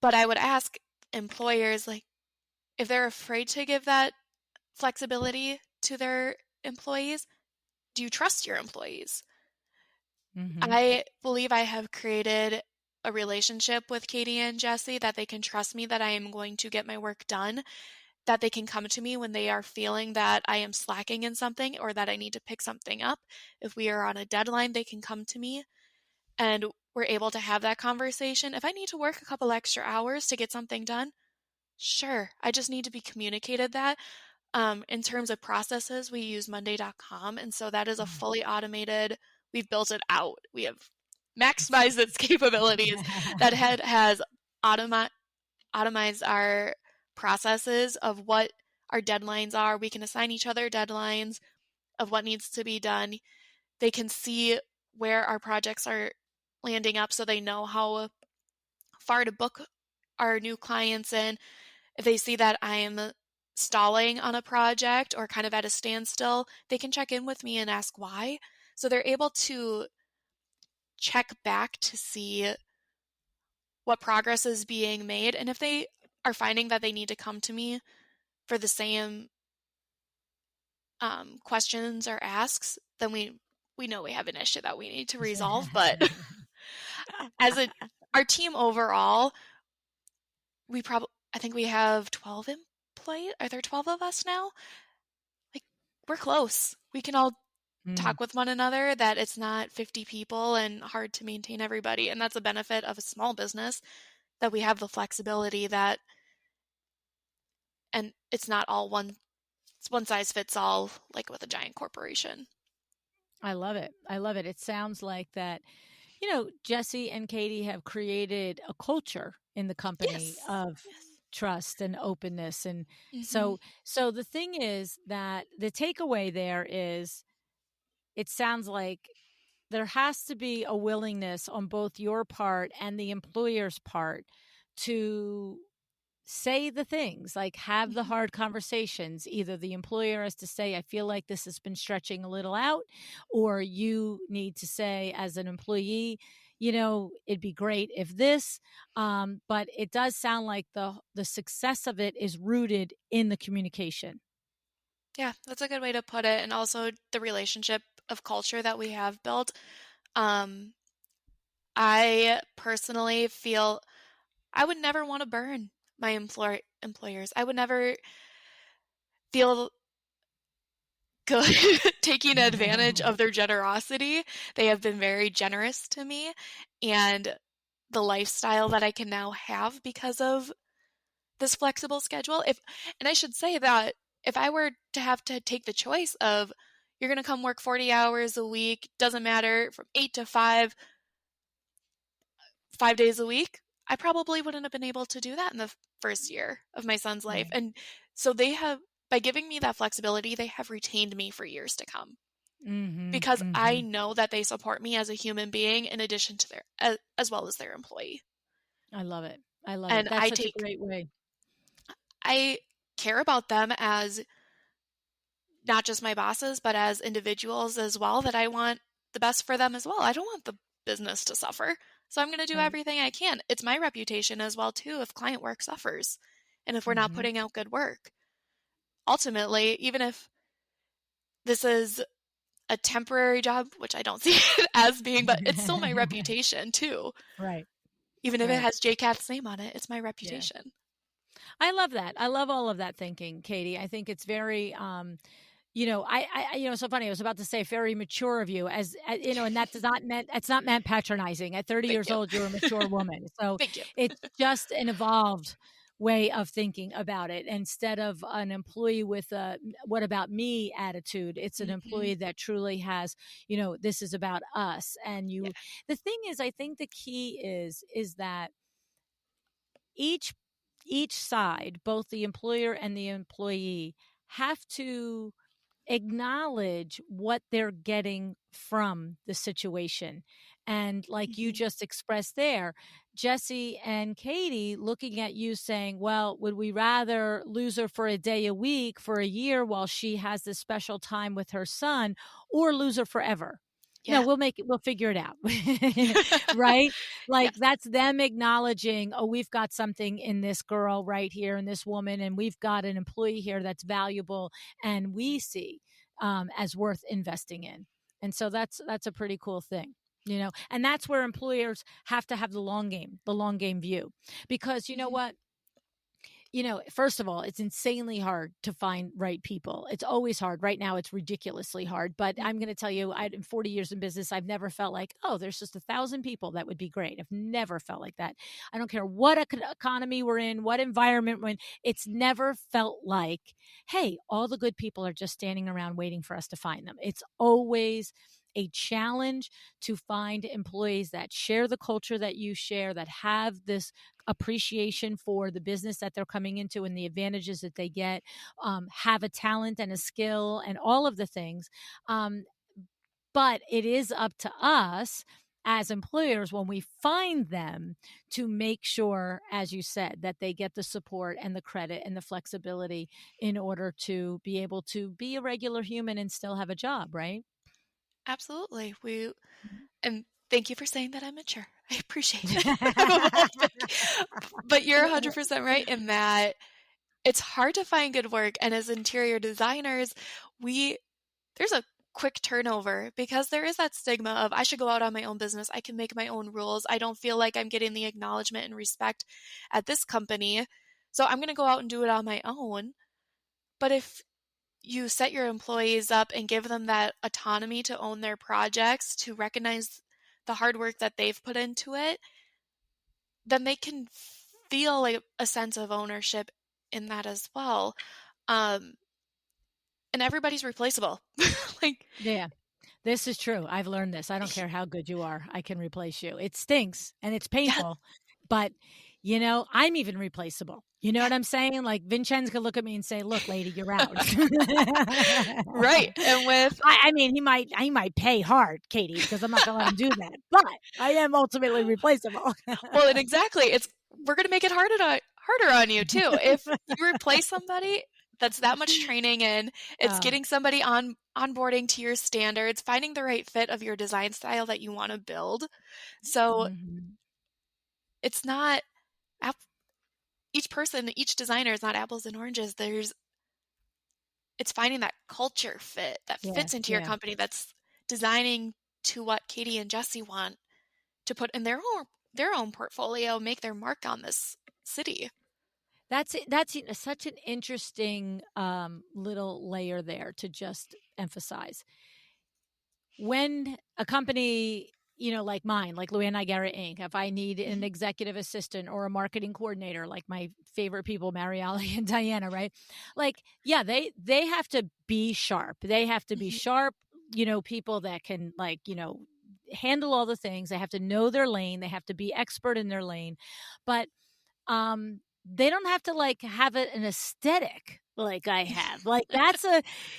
But I would ask employers, like, if they're afraid to give that flexibility to their employees, do you trust your employees? mhm. I believe I have created a relationship with Katie and Jesse that they can trust me that I am going to get my work done, that they can come to me when they are feeling that I am slacking in something or that I need to pick something up. If we are on a deadline, they can come to me and we're able to have that conversation. If I need to work a couple extra hours to get something done, sure. I just need to be communicated that. In terms of processes, we use Monday.com, and so that is a Mm. fully automated. We've built it out. We have maximized its capabilities. That has automa- automized our processes of what our deadlines are. We can assign each other deadlines of what needs to be done. They can see where our projects are landing up so they know how far to book our new clients in. If they see that I'm stalling on a project or kind of at a standstill, they can check in with me and ask why. So they're able to check back to see what progress is being made. And if they are finding that they need to come to me for the same questions or asks, then we know we have an issue that we need to resolve. But as a our team overall, I think we have 12 employees. Are there 12 of us now? Like, we're close. We can all Mm, talk with one another, that it's not 50 people and hard to maintain everybody. And that's a benefit of a small business, that we have the flexibility that, and it's not all one size fits all like with a giant corporation. I love it. I love it. It sounds like that, Jesse and Katie have created a culture in the company Yes. of Yes. trust and openness. And Mm-hmm. so the thing is that the takeaway there is it sounds like there has to be a willingness on both your part and the employer's part to say the things, like have the Mm-hmm. hard conversations. Either the employer has to say, "I feel like this has been stretching a little out," or you need to say as an employee, "It'd be great if this." But it does sound like the success of it is rooted in the communication. Yeah, that's a good way to put it. And also the relationship of culture that we have built. Um, I personally feel I would never want to burn my employers. I would never feel good taking advantage of their generosity. They have been very generous to me, and the lifestyle that I can now have because of this flexible schedule. If and I should say that if I were to have to take the choice of you're going to come work 40 hours a week, doesn't matter, from 8 to 5, 5 days a week, I probably wouldn't have been able to do that in the first year of my son's life. Right. And so they have, by giving me that flexibility, they have retained me for years to come, Mhm. because I Mhm. know that they support me as a human being in addition to as well as their employee. I love it. I love it. And That's such a great way. I care about them as not just my bosses, but as individuals as well, that I want the best for them as well. I don't want the business to suffer. So I'm going to do Right. everything I can. It's my reputation as well too if client work suffers and if we're not Mhm. putting out good work. Ultimately, even if this is a temporary job, which I don't see it as being, but it's still my reputation too. Right. Even if it Right. has Jkath's name on it, it's my Yeah. reputation. I love that. I love all of that thinking, Katie. I think it's very, it's so funny. I was about to say very mature of you, and that does not meant. It's not meant patronizing. At 30 Thank years you. old, you're a mature woman. So Thank you. it's just an evolved way of thinking about it. Instead of an employee with a "what about me" attitude, it's an Hmm. employee that truly has, this is about us. And Yeah. the thing is, I think the key is that each each side, both the employer and the employee, have to acknowledge what they're getting from the situation. And like you Hmm. just expressed there, Jesse and Katie looking at you saying, well, would we rather lose her for a day a week for a year while she has this special time with her son, or lose her forever? No, Yeah. we'll figure it out. Right? Like Yes. that's them acknowledging, oh, we've got something in this girl right here, in this woman, and we've got an employee here that's valuable and we see as worth investing in. And so that's a pretty cool thing. And that's where employers have to have the long game view, because you know Hmm. what, first of all, it's insanely hard to find right people. It's always hard. Right now, it's ridiculously hard. But I'm going to tell you, in 40 years in business, I've never felt like, oh, there's just 1,000 people that would be great. I've never felt like that. I don't care what economy we're in, what environment we're in. It's never felt like, hey, all the good people are just standing around waiting for us to find them. It's always a challenge to find employees that share the culture that you share, that have this appreciation for the business that they're coming into and the advantages that they get, have a talent and a skill and all of the things. Um, but it is up to us as employers, when we find them, to make sure, as you said, that they get the support and the credit and the flexibility in order to be able to be a regular human and still have a job, right? Absolutely. And thank you for saying that I'm mature. I appreciate it. I'm a little bit, but you're 100% right in that it's hard to find good work. And as interior designers, we there's a quick turnover because there is that stigma of I should go out on my own business. I can make my own rules. I don't feel like I'm getting the acknowledgement and respect at this company. So I'm going to go out and do it on my own. But if you set your employees up and give them that autonomy to own their projects, to recognize the hard work that they've put into it, then they can feel like a sense of ownership in that as well. Um, and everybody's replaceable. Like, Yeah. This is true. I've learned this. I don't care how good you are. I can replace you. It stinks and it's yeah, painful, but I'm even replaceable. You know yeah, what I'm saying? Like Vincenz could look at me and say, "Look, lady, you're out." right. And with I mean, he might pay hard, Katie, because I'm not going to let him do that. But I am ultimately replaceable. well, and exactly, it's we're going to make it harder on you too. If you replace somebody, that's that much training in. It's Oh, getting somebody onboarding to your standards, finding the right fit of your design style that you want to build. So mhm. it's not each person, each designer is not apples and oranges. It's finding that culture fit that Yeah, fits into your yeah. company, that's designing to what Katie and Jesse want to put in their own portfolio, make their mark on this city. That's such an interesting little layer there to just emphasize. When a company, like mine, like Louie and I Garrett Inc., if I need an Mhm. executive assistant or a marketing coordinator, like my favorite people, Mariali and Diana, right? Like, yeah, they have to be sharp. They have to be Mhm. sharp, people that can handle all the things. They have to know their lane. They have to be expert in their lane. But they don't have to like have an aesthetic like I have. Like that's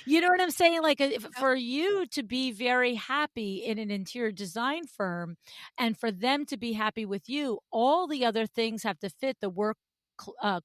you know what I'm saying? Like if, Yep. for you to be very happy in an interior design firm and for them to be happy with you, all the other things have to fit: the work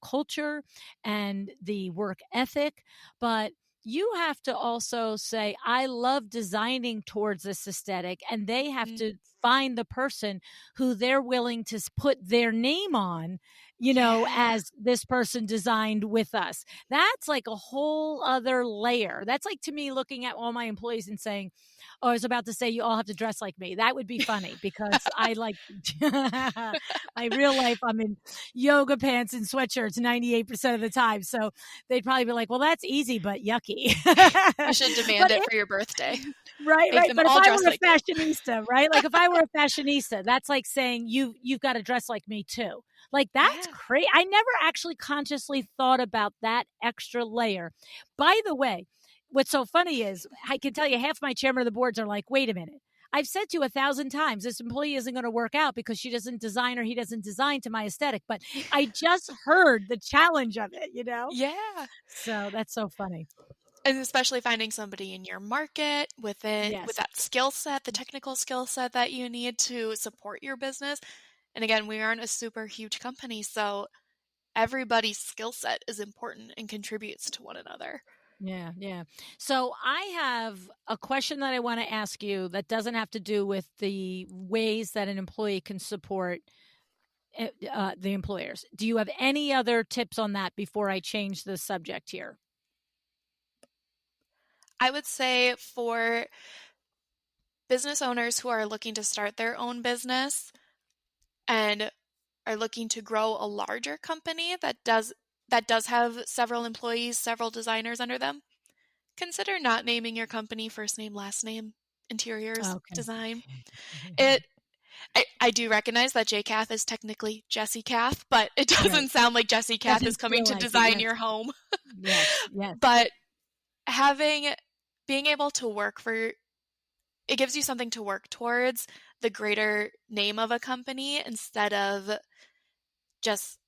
culture and the work ethic. But you have to also say, I love designing towards this aesthetic, and they have Mhm. to find the person who they're willing to put their name on, Yeah. as this person designed with us. That's like a whole other layer. That's like to me looking at all my employees and saying, oh, I was about to say you all have to dress like me. That would be funny because I like my real life. I'm in yoga pants and sweatshirts 98% of the time. So they'd probably be like, well, that's easy, but yucky. You should demand But it for your birthday. right, Make right. them But if all I dress were a like you. fashionista, right? Like if I were a fashionista, that's like saying you've got to dress like me too. Like that's Yeah. crazy. I never actually consciously thought about that extra layer. By the way, what's so funny is I can tell you half my chairman of the boards are like, wait a minute. I've said to you 1,000 times, this employee isn't going to work out because she doesn't design or he doesn't design to my aesthetic. But I just heard the challenge of it. Yeah. So that's so funny. And especially finding somebody in your market with Yes. that skill set, the technical skill set that you need to support your business. And again, we aren't a super huge company, so everybody's skill set is important and contributes to one another. Yeah, yeah. So I have a question that I want to ask you that doesn't have to do with the ways that an employee can support the employers. Do you have any other tips on that before I change the subject here? I would say for business owners who are looking to start their own business and are looking to grow a larger company that does have several employees, several designers under them, consider not naming your company first name, last name, interiors, Okay. design. It I do recognize that Jkath is technically Jessie Kath, but it Right. doesn't sound like Jessie Kath is Doesn't coming feel to like it. design Yes. your home. Yes. Yes. But having being able to work for it gives you something to work towards the greater name of a company instead of just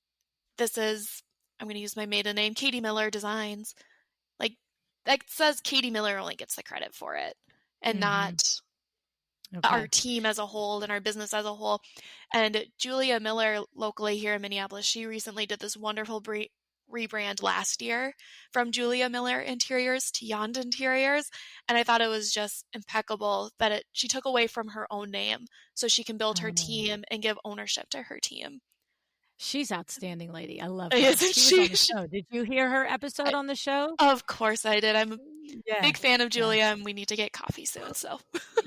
this is I'm going to use my maiden name, Katie Miller Designs. Like that says Katie Miller only gets the credit for it and Mm-hmm. not our Okay. team as a whole and our business as a whole. And Julia Miller, locally here in Minneapolis, she recently did this wonderful rebrand last year from Julia Miller Interiors to Yond Interiors. And I thought it was just impeccable that she took away from her own name so she can build her Oh, team and give ownership to her team. she's outstanding lady. I love her. Isn't She was on she? the show. Did you hear her episode I, on the show? of course I did. I'm a Yeah. big fan of Yeah. Julia and we need to get coffee soon. So,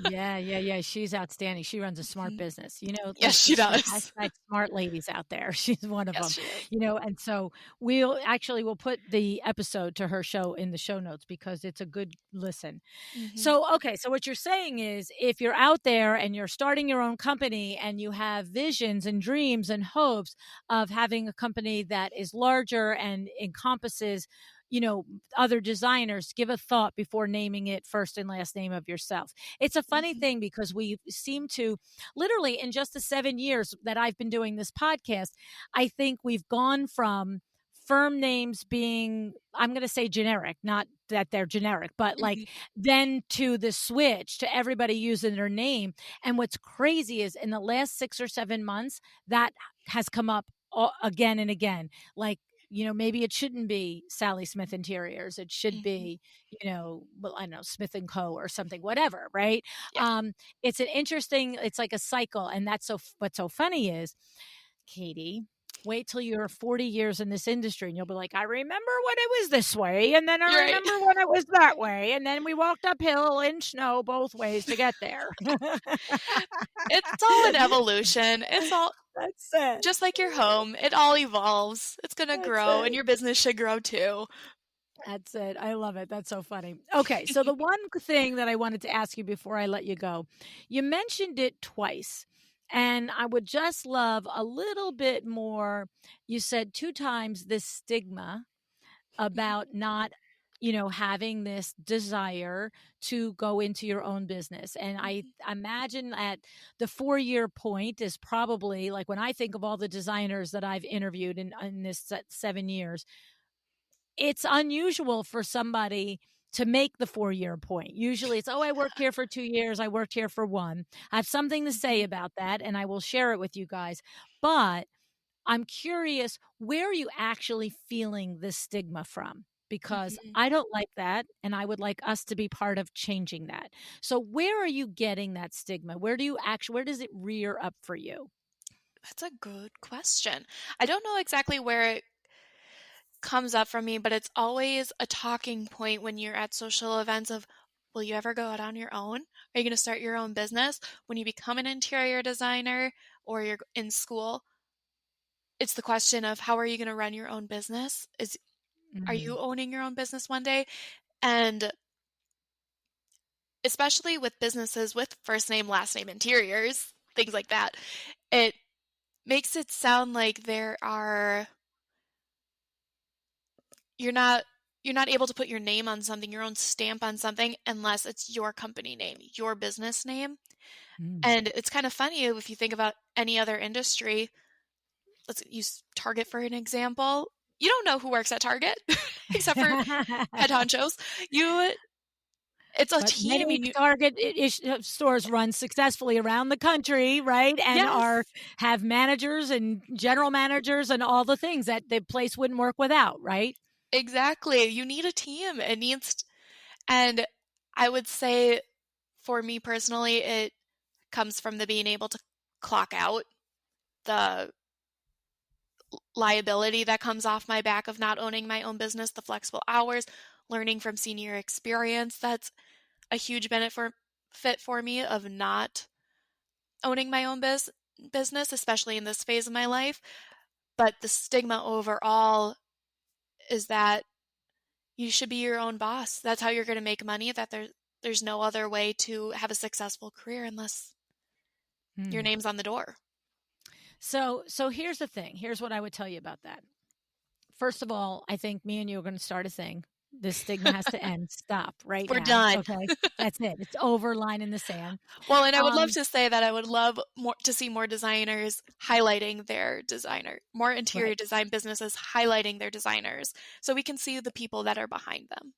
Yeah, yeah, yeah. She's outstanding. She runs a smart mhm. business. Yes, Let's she just say does. hashtag smart ladies out there. She's one of Yes, them. she is. And so we'll put the episode to her show in the show notes because it's a good listen. Hmm. So, okay. So what you're saying is if you're out there and you're starting your own company and you have visions and dreams and hopes of having a company that is larger and encompasses other designers, give a thought before naming it first and last name of yourself. It's a funny Hmm. thing because we seem to literally in just the 7 years that I've been doing this podcast, I think we've gone from firm names being, I'm going to say generic, not that they're generic, but like Hmm. then to the switch to everybody using their name. And what's crazy is in the last 6 or 7 months, that has come up again and again. Like, maybe it shouldn't be Sally Smith Interiors. It should Hmm. be, well, I don't know, Smith and Co. or something, whatever, right? Yeah. It's like a cycle. And what's so funny is, Katie, wait till you're 40 years in this industry and you'll be like, I remember when it was this way. And then I You're right. remember when it was that way. And then we walked uphill in snow both ways to get there. It's all an evolution. It's all That's it. just like your home. It all evolves. It's going to That's grow, and it. your business should grow too. That's it. I love it. That's so funny. Okay. So, the one thing that I wanted to ask you before I let you go, you mentioned it twice, and I would just love a little bit more. You said 2 times this stigma about not having this desire to go into your own business. And I imagine at the 4 year point is probably like when I think of all the designers that I've interviewed in this 7 years, it's unusual for somebody to make the 4 year point. Usually it's, oh, I worked here for 2 years. I worked here for one. I have something to say about that and I will share it with you guys. But I'm curious, where are you actually feeling this stigma from? because Mhm. I don't like that. And I would like us to be part of changing that. So where are you getting that stigma? Where does it rear up for you? That's a good question. I don't know exactly where it comes up for me, but it's always a talking point when you're at social events of, will you ever go out on your own? Are you going to start your own business? When you become an interior designer or you're in school, it's the question of how are you going to run your own business? Are Mm. you owning your own business one day? And especially with businesses with first name, last name interiors, things like that, it makes it sound like you're not you're not able to put your name on something, your own stamp on something unless it's your company name, your business name. Mm. And it's kind of funny if you think about any other industry. Let's use Target for an example. You don't know who works at Target except for head honchos. You It's a But team many and you Target stores run successfully around the country, right? And yes, have managers and general managers and all the things that the place wouldn't work without, right? exactly. You need a team. And I would say for me personally, it comes from the being able to clock out, the liability that comes off my back of not owning my own business, the flexible hours, learning from senior experience. That's a huge benefit for me of not owning my own business, especially in this phase of my life. But the stigma overall is that you should be your own boss. That's how you're going to make money, that there's no other way to have a successful career unless your Hmm. name's on the door. So here's the thing. Here's what I would tell you about that. First of all, I think me and you are going to start a thing. This stigma has to end. Stop right We're now. done. Okay. That's it. It's over, line in the sand. Well, and I would love Um, to say that I would love more to see more designers highlighting more interior right. design businesses highlighting their designers so we can see the people that are behind them.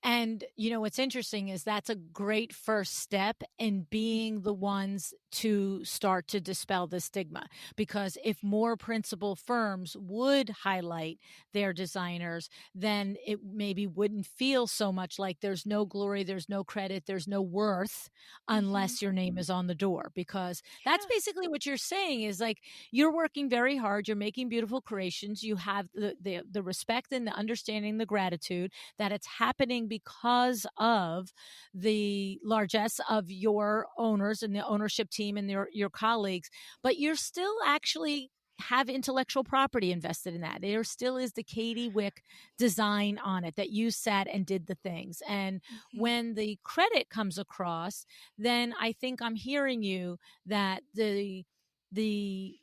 And what's interesting is that's a great first step in being the ones to start to dispel the stigma. Because if more principal firms would highlight their designers, then it maybe wouldn't feel so much like there's no glory, there's no credit, there's no worth Hmm. unless your name is on the door. Because that's Yeah. basically what you're saying is like you're working very hard, you're making beautiful creations, you have the respect and the understanding, the gratitude that it's happening because of the largesse of your owners and the ownership team and your colleagues, but you're still actually have intellectual property invested in that. There still is the Katie Wick design on it that you sat and did the things. And Hmm. when the credit comes across, then I think I'm hearing you that the the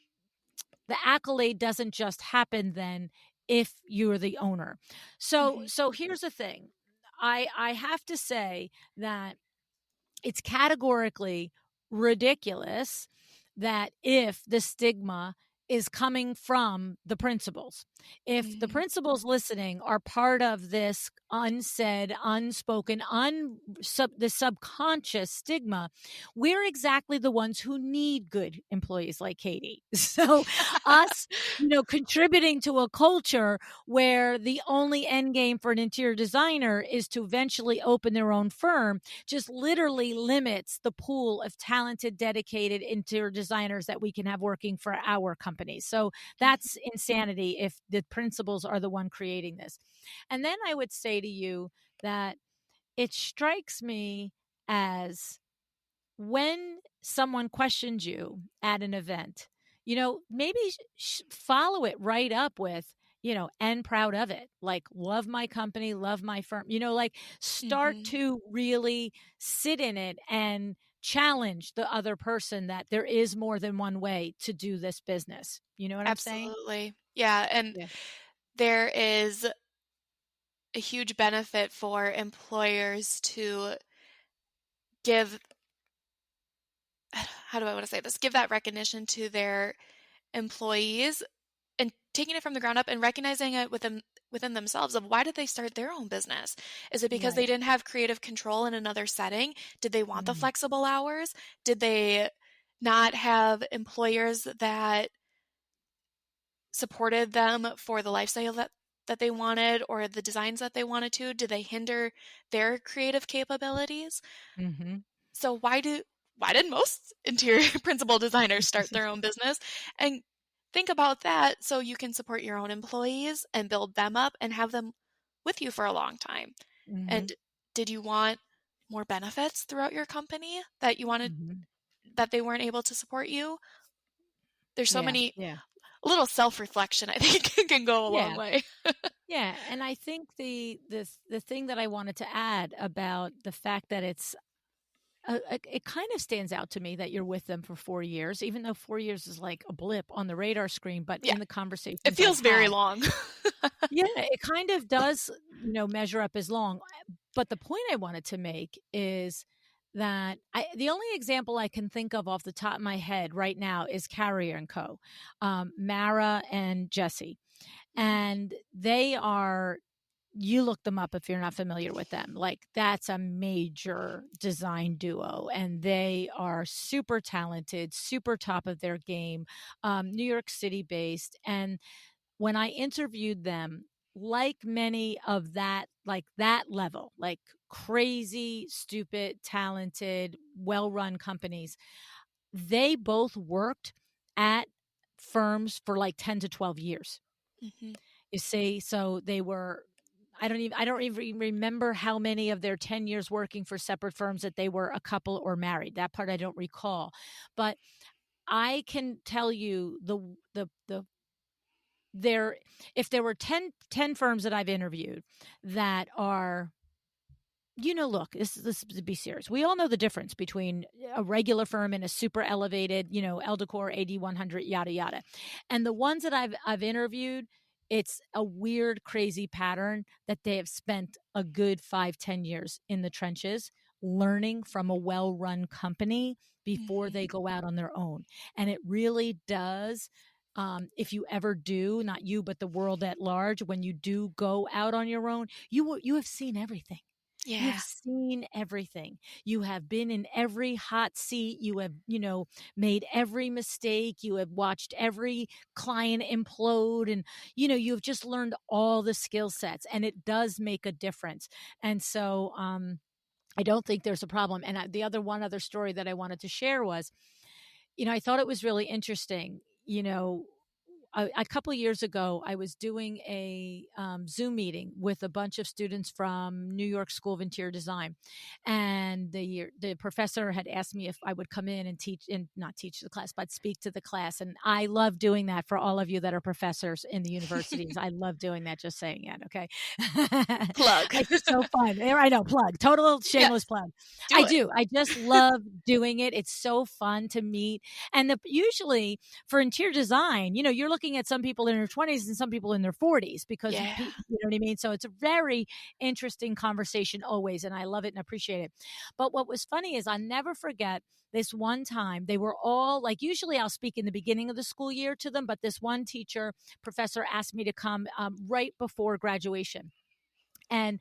accolade doesn't just happen then if you're the owner. So Hmm. here's the thing. I have to say that it's categorically ridiculous that if the stigma is coming from the principals, if the Hmm. principals listening are part of this unsaid, unspoken, the subconscious stigma, we're exactly the ones who need good employees like Katie. So us, contributing to a culture where the only end game for an interior designer is to eventually open their own firm just literally limits the pool of talented, dedicated interior designers that we can have working for our companies. So that's insanity if the principals are the one creating this. And then I would say to you that it strikes me as when someone questions you at an event, maybe follow it right up with, and proud of it. Like, love my company, love my firm, like start Hmm. to really sit in it and challenge the other person that there is more than one way to do this business. You know what I'm saying? Absolutely. Yeah. And Yeah. there is a huge benefit for employers to give, how do I want to say this? Give that recognition to their employees and taking it from the ground up and recognizing it within themselves of why did they start their own business? Is it because they Right. didn't have creative control in another setting? Did they want the Mm. flexible hours? Did they not have employers that supported them for the lifestyle that they wanted or the designs that they wanted to? Did they hinder their creative capabilities? Mm-hmm. So why did most interior principal designers start their own business? And think about that so you can support your own employees and build them up and have them with you for a long time. Mm-hmm. And did you want more benefits throughout your company that you wanted Mm-hmm. that they weren't able to support you? There's so Yeah. many Yeah. a little self-reflection I think can go a long Yeah. way. Yeah. And I think the thing that I wanted to add about the fact that it kind of stands out to me that you're with them for 4 years, even though 4 years is like a blip on the radar screen. But Yeah, in the it conversations I've feels very had, long. yeah, it kind of does, measure up as long. But the point I wanted to make is that the only example I can think of off the top of my head right now is Carrier and Co. Mara and Jesse. And they are, you look them up if you're not familiar with them. Like, that's a major design duo, and they are super talented, super top of their game, New York City based. And when I interviewed them, like many of that, like that level, like crazy, stupid, talented, well run companies, they both worked at firms for like 10 to 12 years. Mhm. You see, so they were, I don't even remember how many of their 10 years working for separate firms that they were a couple or married. That part I don't recall. But I can tell you the there, if there were 10 firms that I've interviewed that are, look, this to be serious. We all know the difference between a regular firm and a super elevated, Eldecor AD 100, yada yada. And the ones that I've interviewed, it's a weird, crazy pattern that they have spent a good 5-10 years in the trenches learning from a well-run company before they Mhm. go out on their own. And it really does. If you ever do, not you, but the world at large, when you do go out on your own, you have seen everything. You have Yeah. seen everything. You have been in every hot seat. You have, made every mistake. You have watched every client implode. And, you've just learned all the skill sets, and it does make a difference. And so, I don't think there's a problem. And the one other story that I wanted to share was, I thought it was really interesting. A couple of years ago, I was doing a Zoom meeting with a bunch of students from New York School of Interior Design, and the professor had asked me if I would come in and teach, and not teach the class, but speak to the class. And I love doing that for all of you that are professors in the universities. I love doing that. Just saying it, okay? Plug. It's so fun. I know, plug, total shameless Yes, plug. do I it. do. I just love doing it. It's so fun to meet, and usually for interior design, you're looking at some people in their 20s and some people in their 40s because Yeah. you know what I mean? So it's a very interesting conversation always, and I love it and appreciate it. But what was funny is I never forget this one time. They were all like, usually I'll speak in the beginning of the school year to them, but this one professor asked me to come right before graduation. And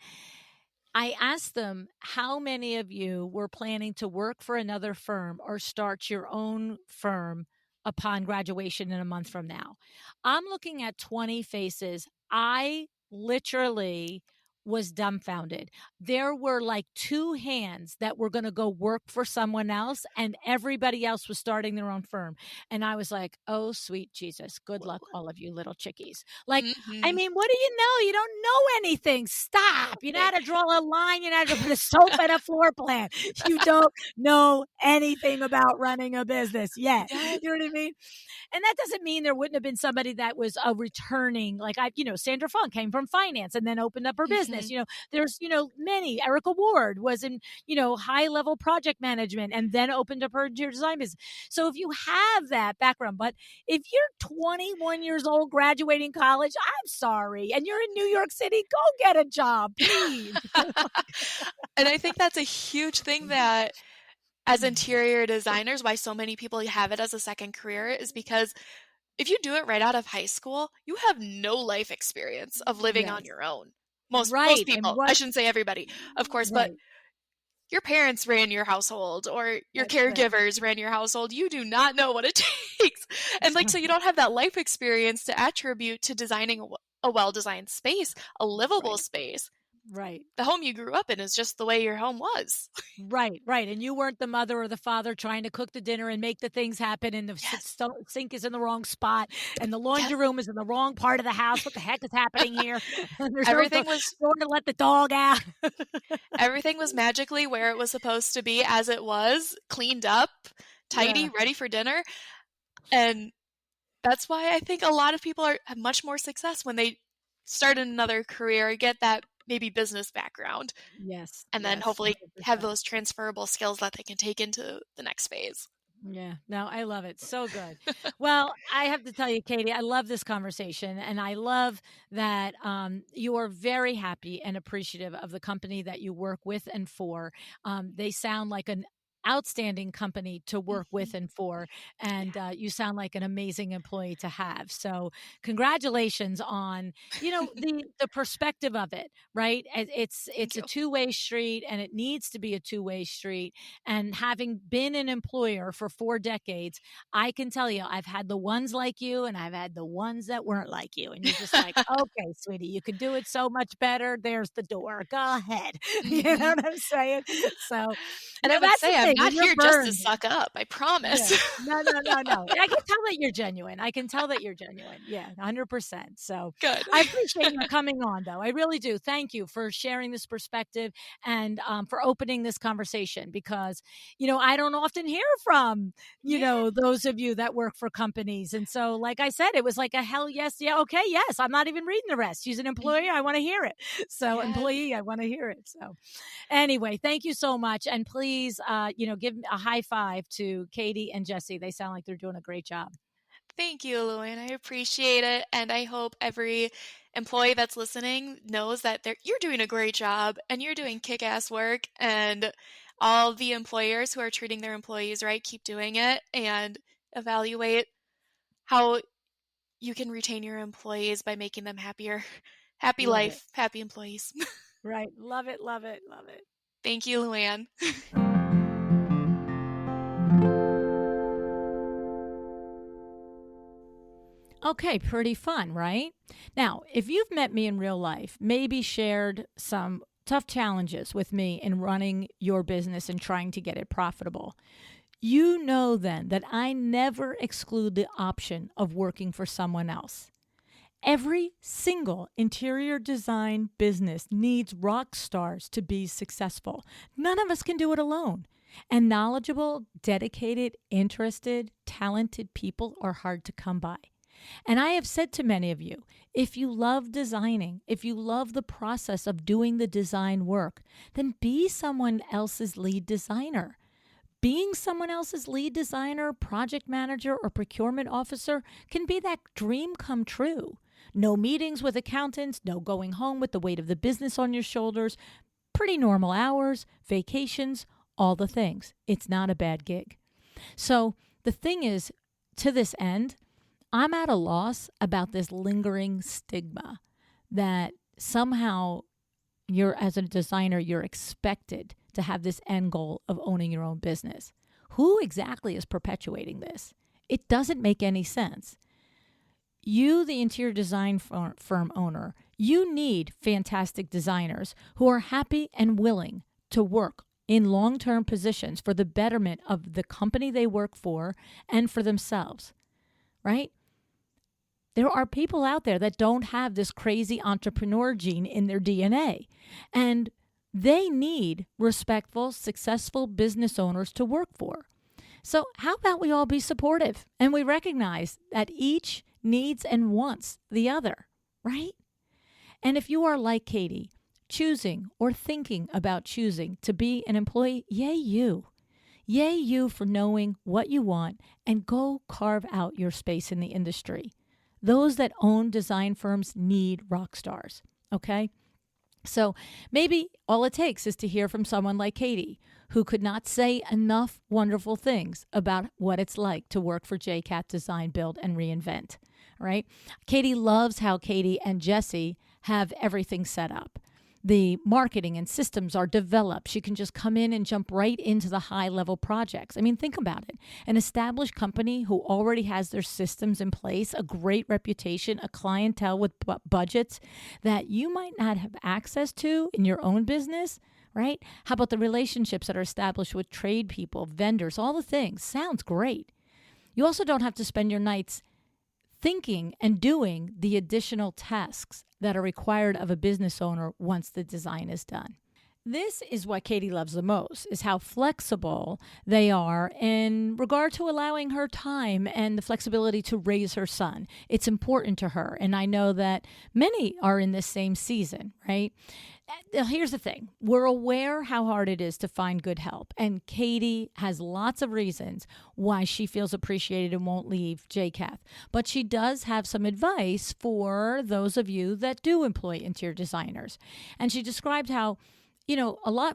I asked them, how many of you were planning to work for another firm or start your own firm upon graduation in a month from now? I'm looking at 20 faces. I literally was dumbfounded. There were like two hands that were going to go work for someone else, and everybody else was starting their own firm. And I was like, oh, sweet Jesus, good luck, Whoa. all of you little chickies. Like, I Mhm. mean, what do you know? You don't know anything. Stop. You know Right. how to draw a line. You know how to put a soap in a floor plan. You don't know anything about running a business yet. Yes. You know what I mean? And that doesn't mean there wouldn't have been somebody that was a returning, like Sandra Funk came from finance and then opened up her business. Mhm. There's, many. Erica Ward was in, high level project management and then opened up her interior design business. So if you have that background, but if you're 21 years old, graduating college, I'm sorry, and you're in New York City, go get a job, please. And I think that's a huge thing that as interior designers, why so many people have it as a second career is because if you do it right out of high school, you have no life experience of living on Yes. your own. Most Right. And people. I what, shouldn't say everybody, of course, but right. your parents ran your household or your That's it. caregivers ran your household. You do not know what it takes. And like so you don't have that life experience to attribute to designing a well-designed space, a livable Right. space. Right. The home you grew up in is just the way your home was. Right, right. And you weren't the mother or the father trying to cook the dinner and make the things happen, and the Yes. sink is in the wrong spot, and the Yes. laundry room is in the wrong part of the house. What the heck is happening here? And there's no Everything was door to let the dog out. everything was magically where it was supposed to be, as it was, cleaned up, tidy, Yeah. ready for dinner. And that's why I think a lot of people have much more success when they start another career, get that maybe business background, Yes, and then yes, hopefully have 100%. those transferable skills that they can take into the next phase. Yeah, no, I love it. So good. Well, I have to tell you, Katie, I love this conversation, and I love that you are very happy and appreciative of the company that you work with and for. They sound like an outstanding company to work with Mhm. and for, and Yeah. you sound like an amazing employee to have. So, congratulations on the perspective of it. Right? Thank It's a you. two-way street, and it needs to be a two-way street, and having been an employer for 4 decades, I can tell you I've had the ones like you and I've had the ones that weren't like you. And you're just like, okay, sweetie, you could do it so much better. There's the door. Go ahead. You know Mhm. what I'm saying? So, And I would that's the say I'm thing. not When you're here just to burned, suck up, I yeah. promise. No, no, no, no. I can tell that you're genuine. I can tell that you're genuine. Yeah, 100%. So Good. I appreciate your coming on, though. I really do. Thank you for sharing this perspective and for opening this conversation because, I don't often hear from, Yeah. those of you that work for companies. And so, like I said, it was like a hell yes. Yeah. Okay. Yes. I'm not even reading the rest. She's an employee. Mhm. I want to hear it. So, Yes. employee, I want to hear it. So, anyway, thank you so much. And please, give a high five to Katie and Jesse. They sound like they're doing a great job. Thank you, Luann. I appreciate it. And I hope every employee that's listening knows that you're doing a great job and you're doing kick ass work. And all the employers who are treating their employees right, keep doing it and evaluate how you can retain your employees by making them happier. Happy Love it. life, happy employees. Right. Love it. Love it. Love it. Thank you, Luann. Okay, pretty fun, right? Now, if you've met me in real life, maybe shared some tough challenges with me in running your business and trying to get it profitable, you know then that I never exclude the option of working for someone else. Every single interior design business needs rock stars to be successful. None of us can do it alone. And knowledgeable, dedicated, interested, talented people are hard to come by. And I have said to many of you, if you love designing, if you love the process of doing the design work, then be someone else's lead designer. Being someone else's lead designer, project manager, or procurement officer can be that dream come true. No meetings with accountants, no going home with the weight of the business on your shoulders, pretty normal hours, vacations, all the things. It's not a bad gig. So the thing is, to this end, I'm at a loss about this lingering stigma that somehow as a designer, you're expected to have this end goal of owning your own business. Who exactly is perpetuating this? It doesn't make any sense. You, the interior design firm owner, you need fantastic designers who are happy and willing to work in long-term positions for the betterment of the company they work for and for themselves, right? There are people out there that don't have this crazy entrepreneur gene in their DNA, and they need respectful, successful business owners to work for. So, how about we all be supportive and we recognize that each needs and wants the other, right? And if you are like Katie, choosing or thinking about choosing to be an employee, yay you. Yay you for knowing what you want and go carve out your space in the industry. Those that own design firms need rock stars, okay? So maybe all it takes is to hear from someone like Katie, who could not say enough wonderful things about what it's like to work for Jkath Design Build and Reinvent, right? Katie loves how Katie and Jesse have everything set up. the marketing and systems are developed. She can just come in and jump right into the high-level projects. I mean, think about it. An established company who already has their systems in place, a great reputation, a clientele with budgets that you might not have access to in your own business, right? How about the relationships that are established with trade people, vendors, all the things? Sounds great. You also don't have to spend your nights thinking and doing the additional tasks that are required of a business owner once the design is done. This is what Katie loves the most, is how flexible they are in regard to allowing her time and the flexibility to raise her son. It's important to her, and I know that many are in this same season, right? Here's the thing. We're aware how hard it is to find good help, and Katie has lots of reasons why she feels appreciated and won't leave Jkath. But she does have some advice for those of you that do employ interior designers. And she described how,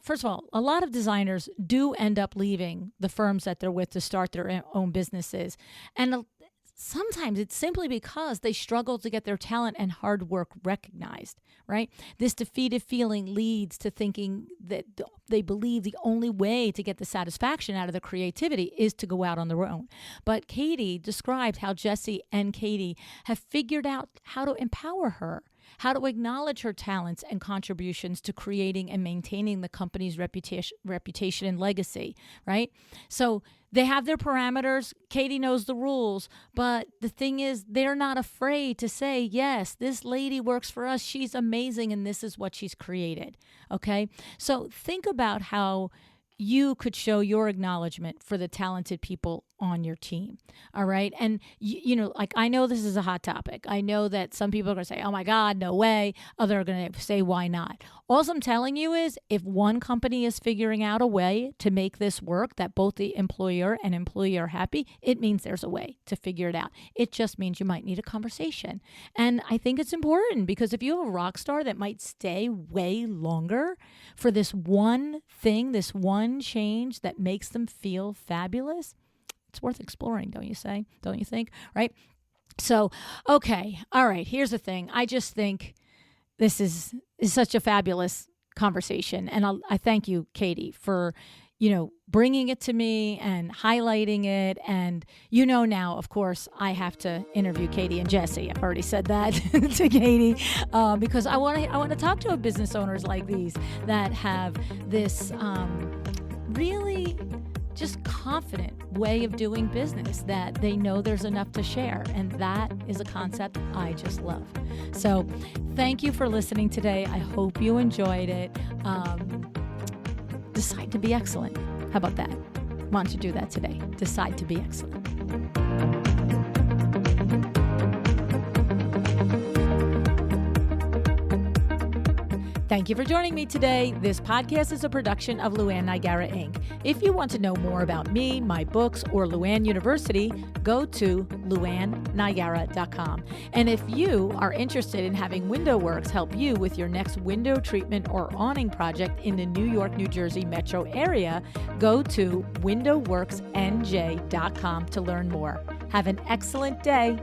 first of all, a lot of designers do end up leaving the firms that they're with to start their own businesses. And sometimes it's simply because they struggle to get their talent and hard work recognized, right? This defeated feeling leads to thinking that they believe the only way to get the satisfaction out of the creativity is to go out on their own. But Katie described how Jesse and Katie have figured out how to empower her, how to acknowledge her talents and contributions to creating and maintaining the company's reputation and legacy, right? So they have their parameters. Katie knows the rules, but the thing is, they're not afraid to say, yes, this lady works for us. She's amazing, and this is what she's created, okay? So think about how you could show your acknowledgement for the talented people on your team. All right. And, I know this is a hot topic. I know that some people are going to say, oh my God, no way. Others are going to say, why not? All I'm telling you is if one company is figuring out a way to make this work, that both the employer and employee are happy, it means there's a way to figure it out. It just means you might need a conversation. And I think it's important because if you have a rock star that might stay way longer for this one thing, this one change that makes them feel fabulous, it's worth exploring, don't you say? Don't you think? Right? So, okay. All right. Here's the thing. I just think this is such a fabulous conversation. And I thank you, Katie, for, bringing it to me and highlighting it. And now, of course, I have to interview Katie and Jesse. I've already said that to Katie because I want to talk to business owners like these that have this really just confident way of doing business, that they know there's enough to share. And that is a concept I just love. So thank you for listening today. I hope you enjoyed it. Decide to be excellent. How about that? Why don't you do that today? Decide to be excellent. Thank you for joining me today. This podcast is a production of Luann Nigara, Inc. If you want to know more about me, my books, or Luann University, go to luannnigara.com. And if you are interested in having WindowWorks help you with your next window treatment or awning project in the New York, New Jersey metro area, go to windowworksnj.com to learn more. Have an excellent day.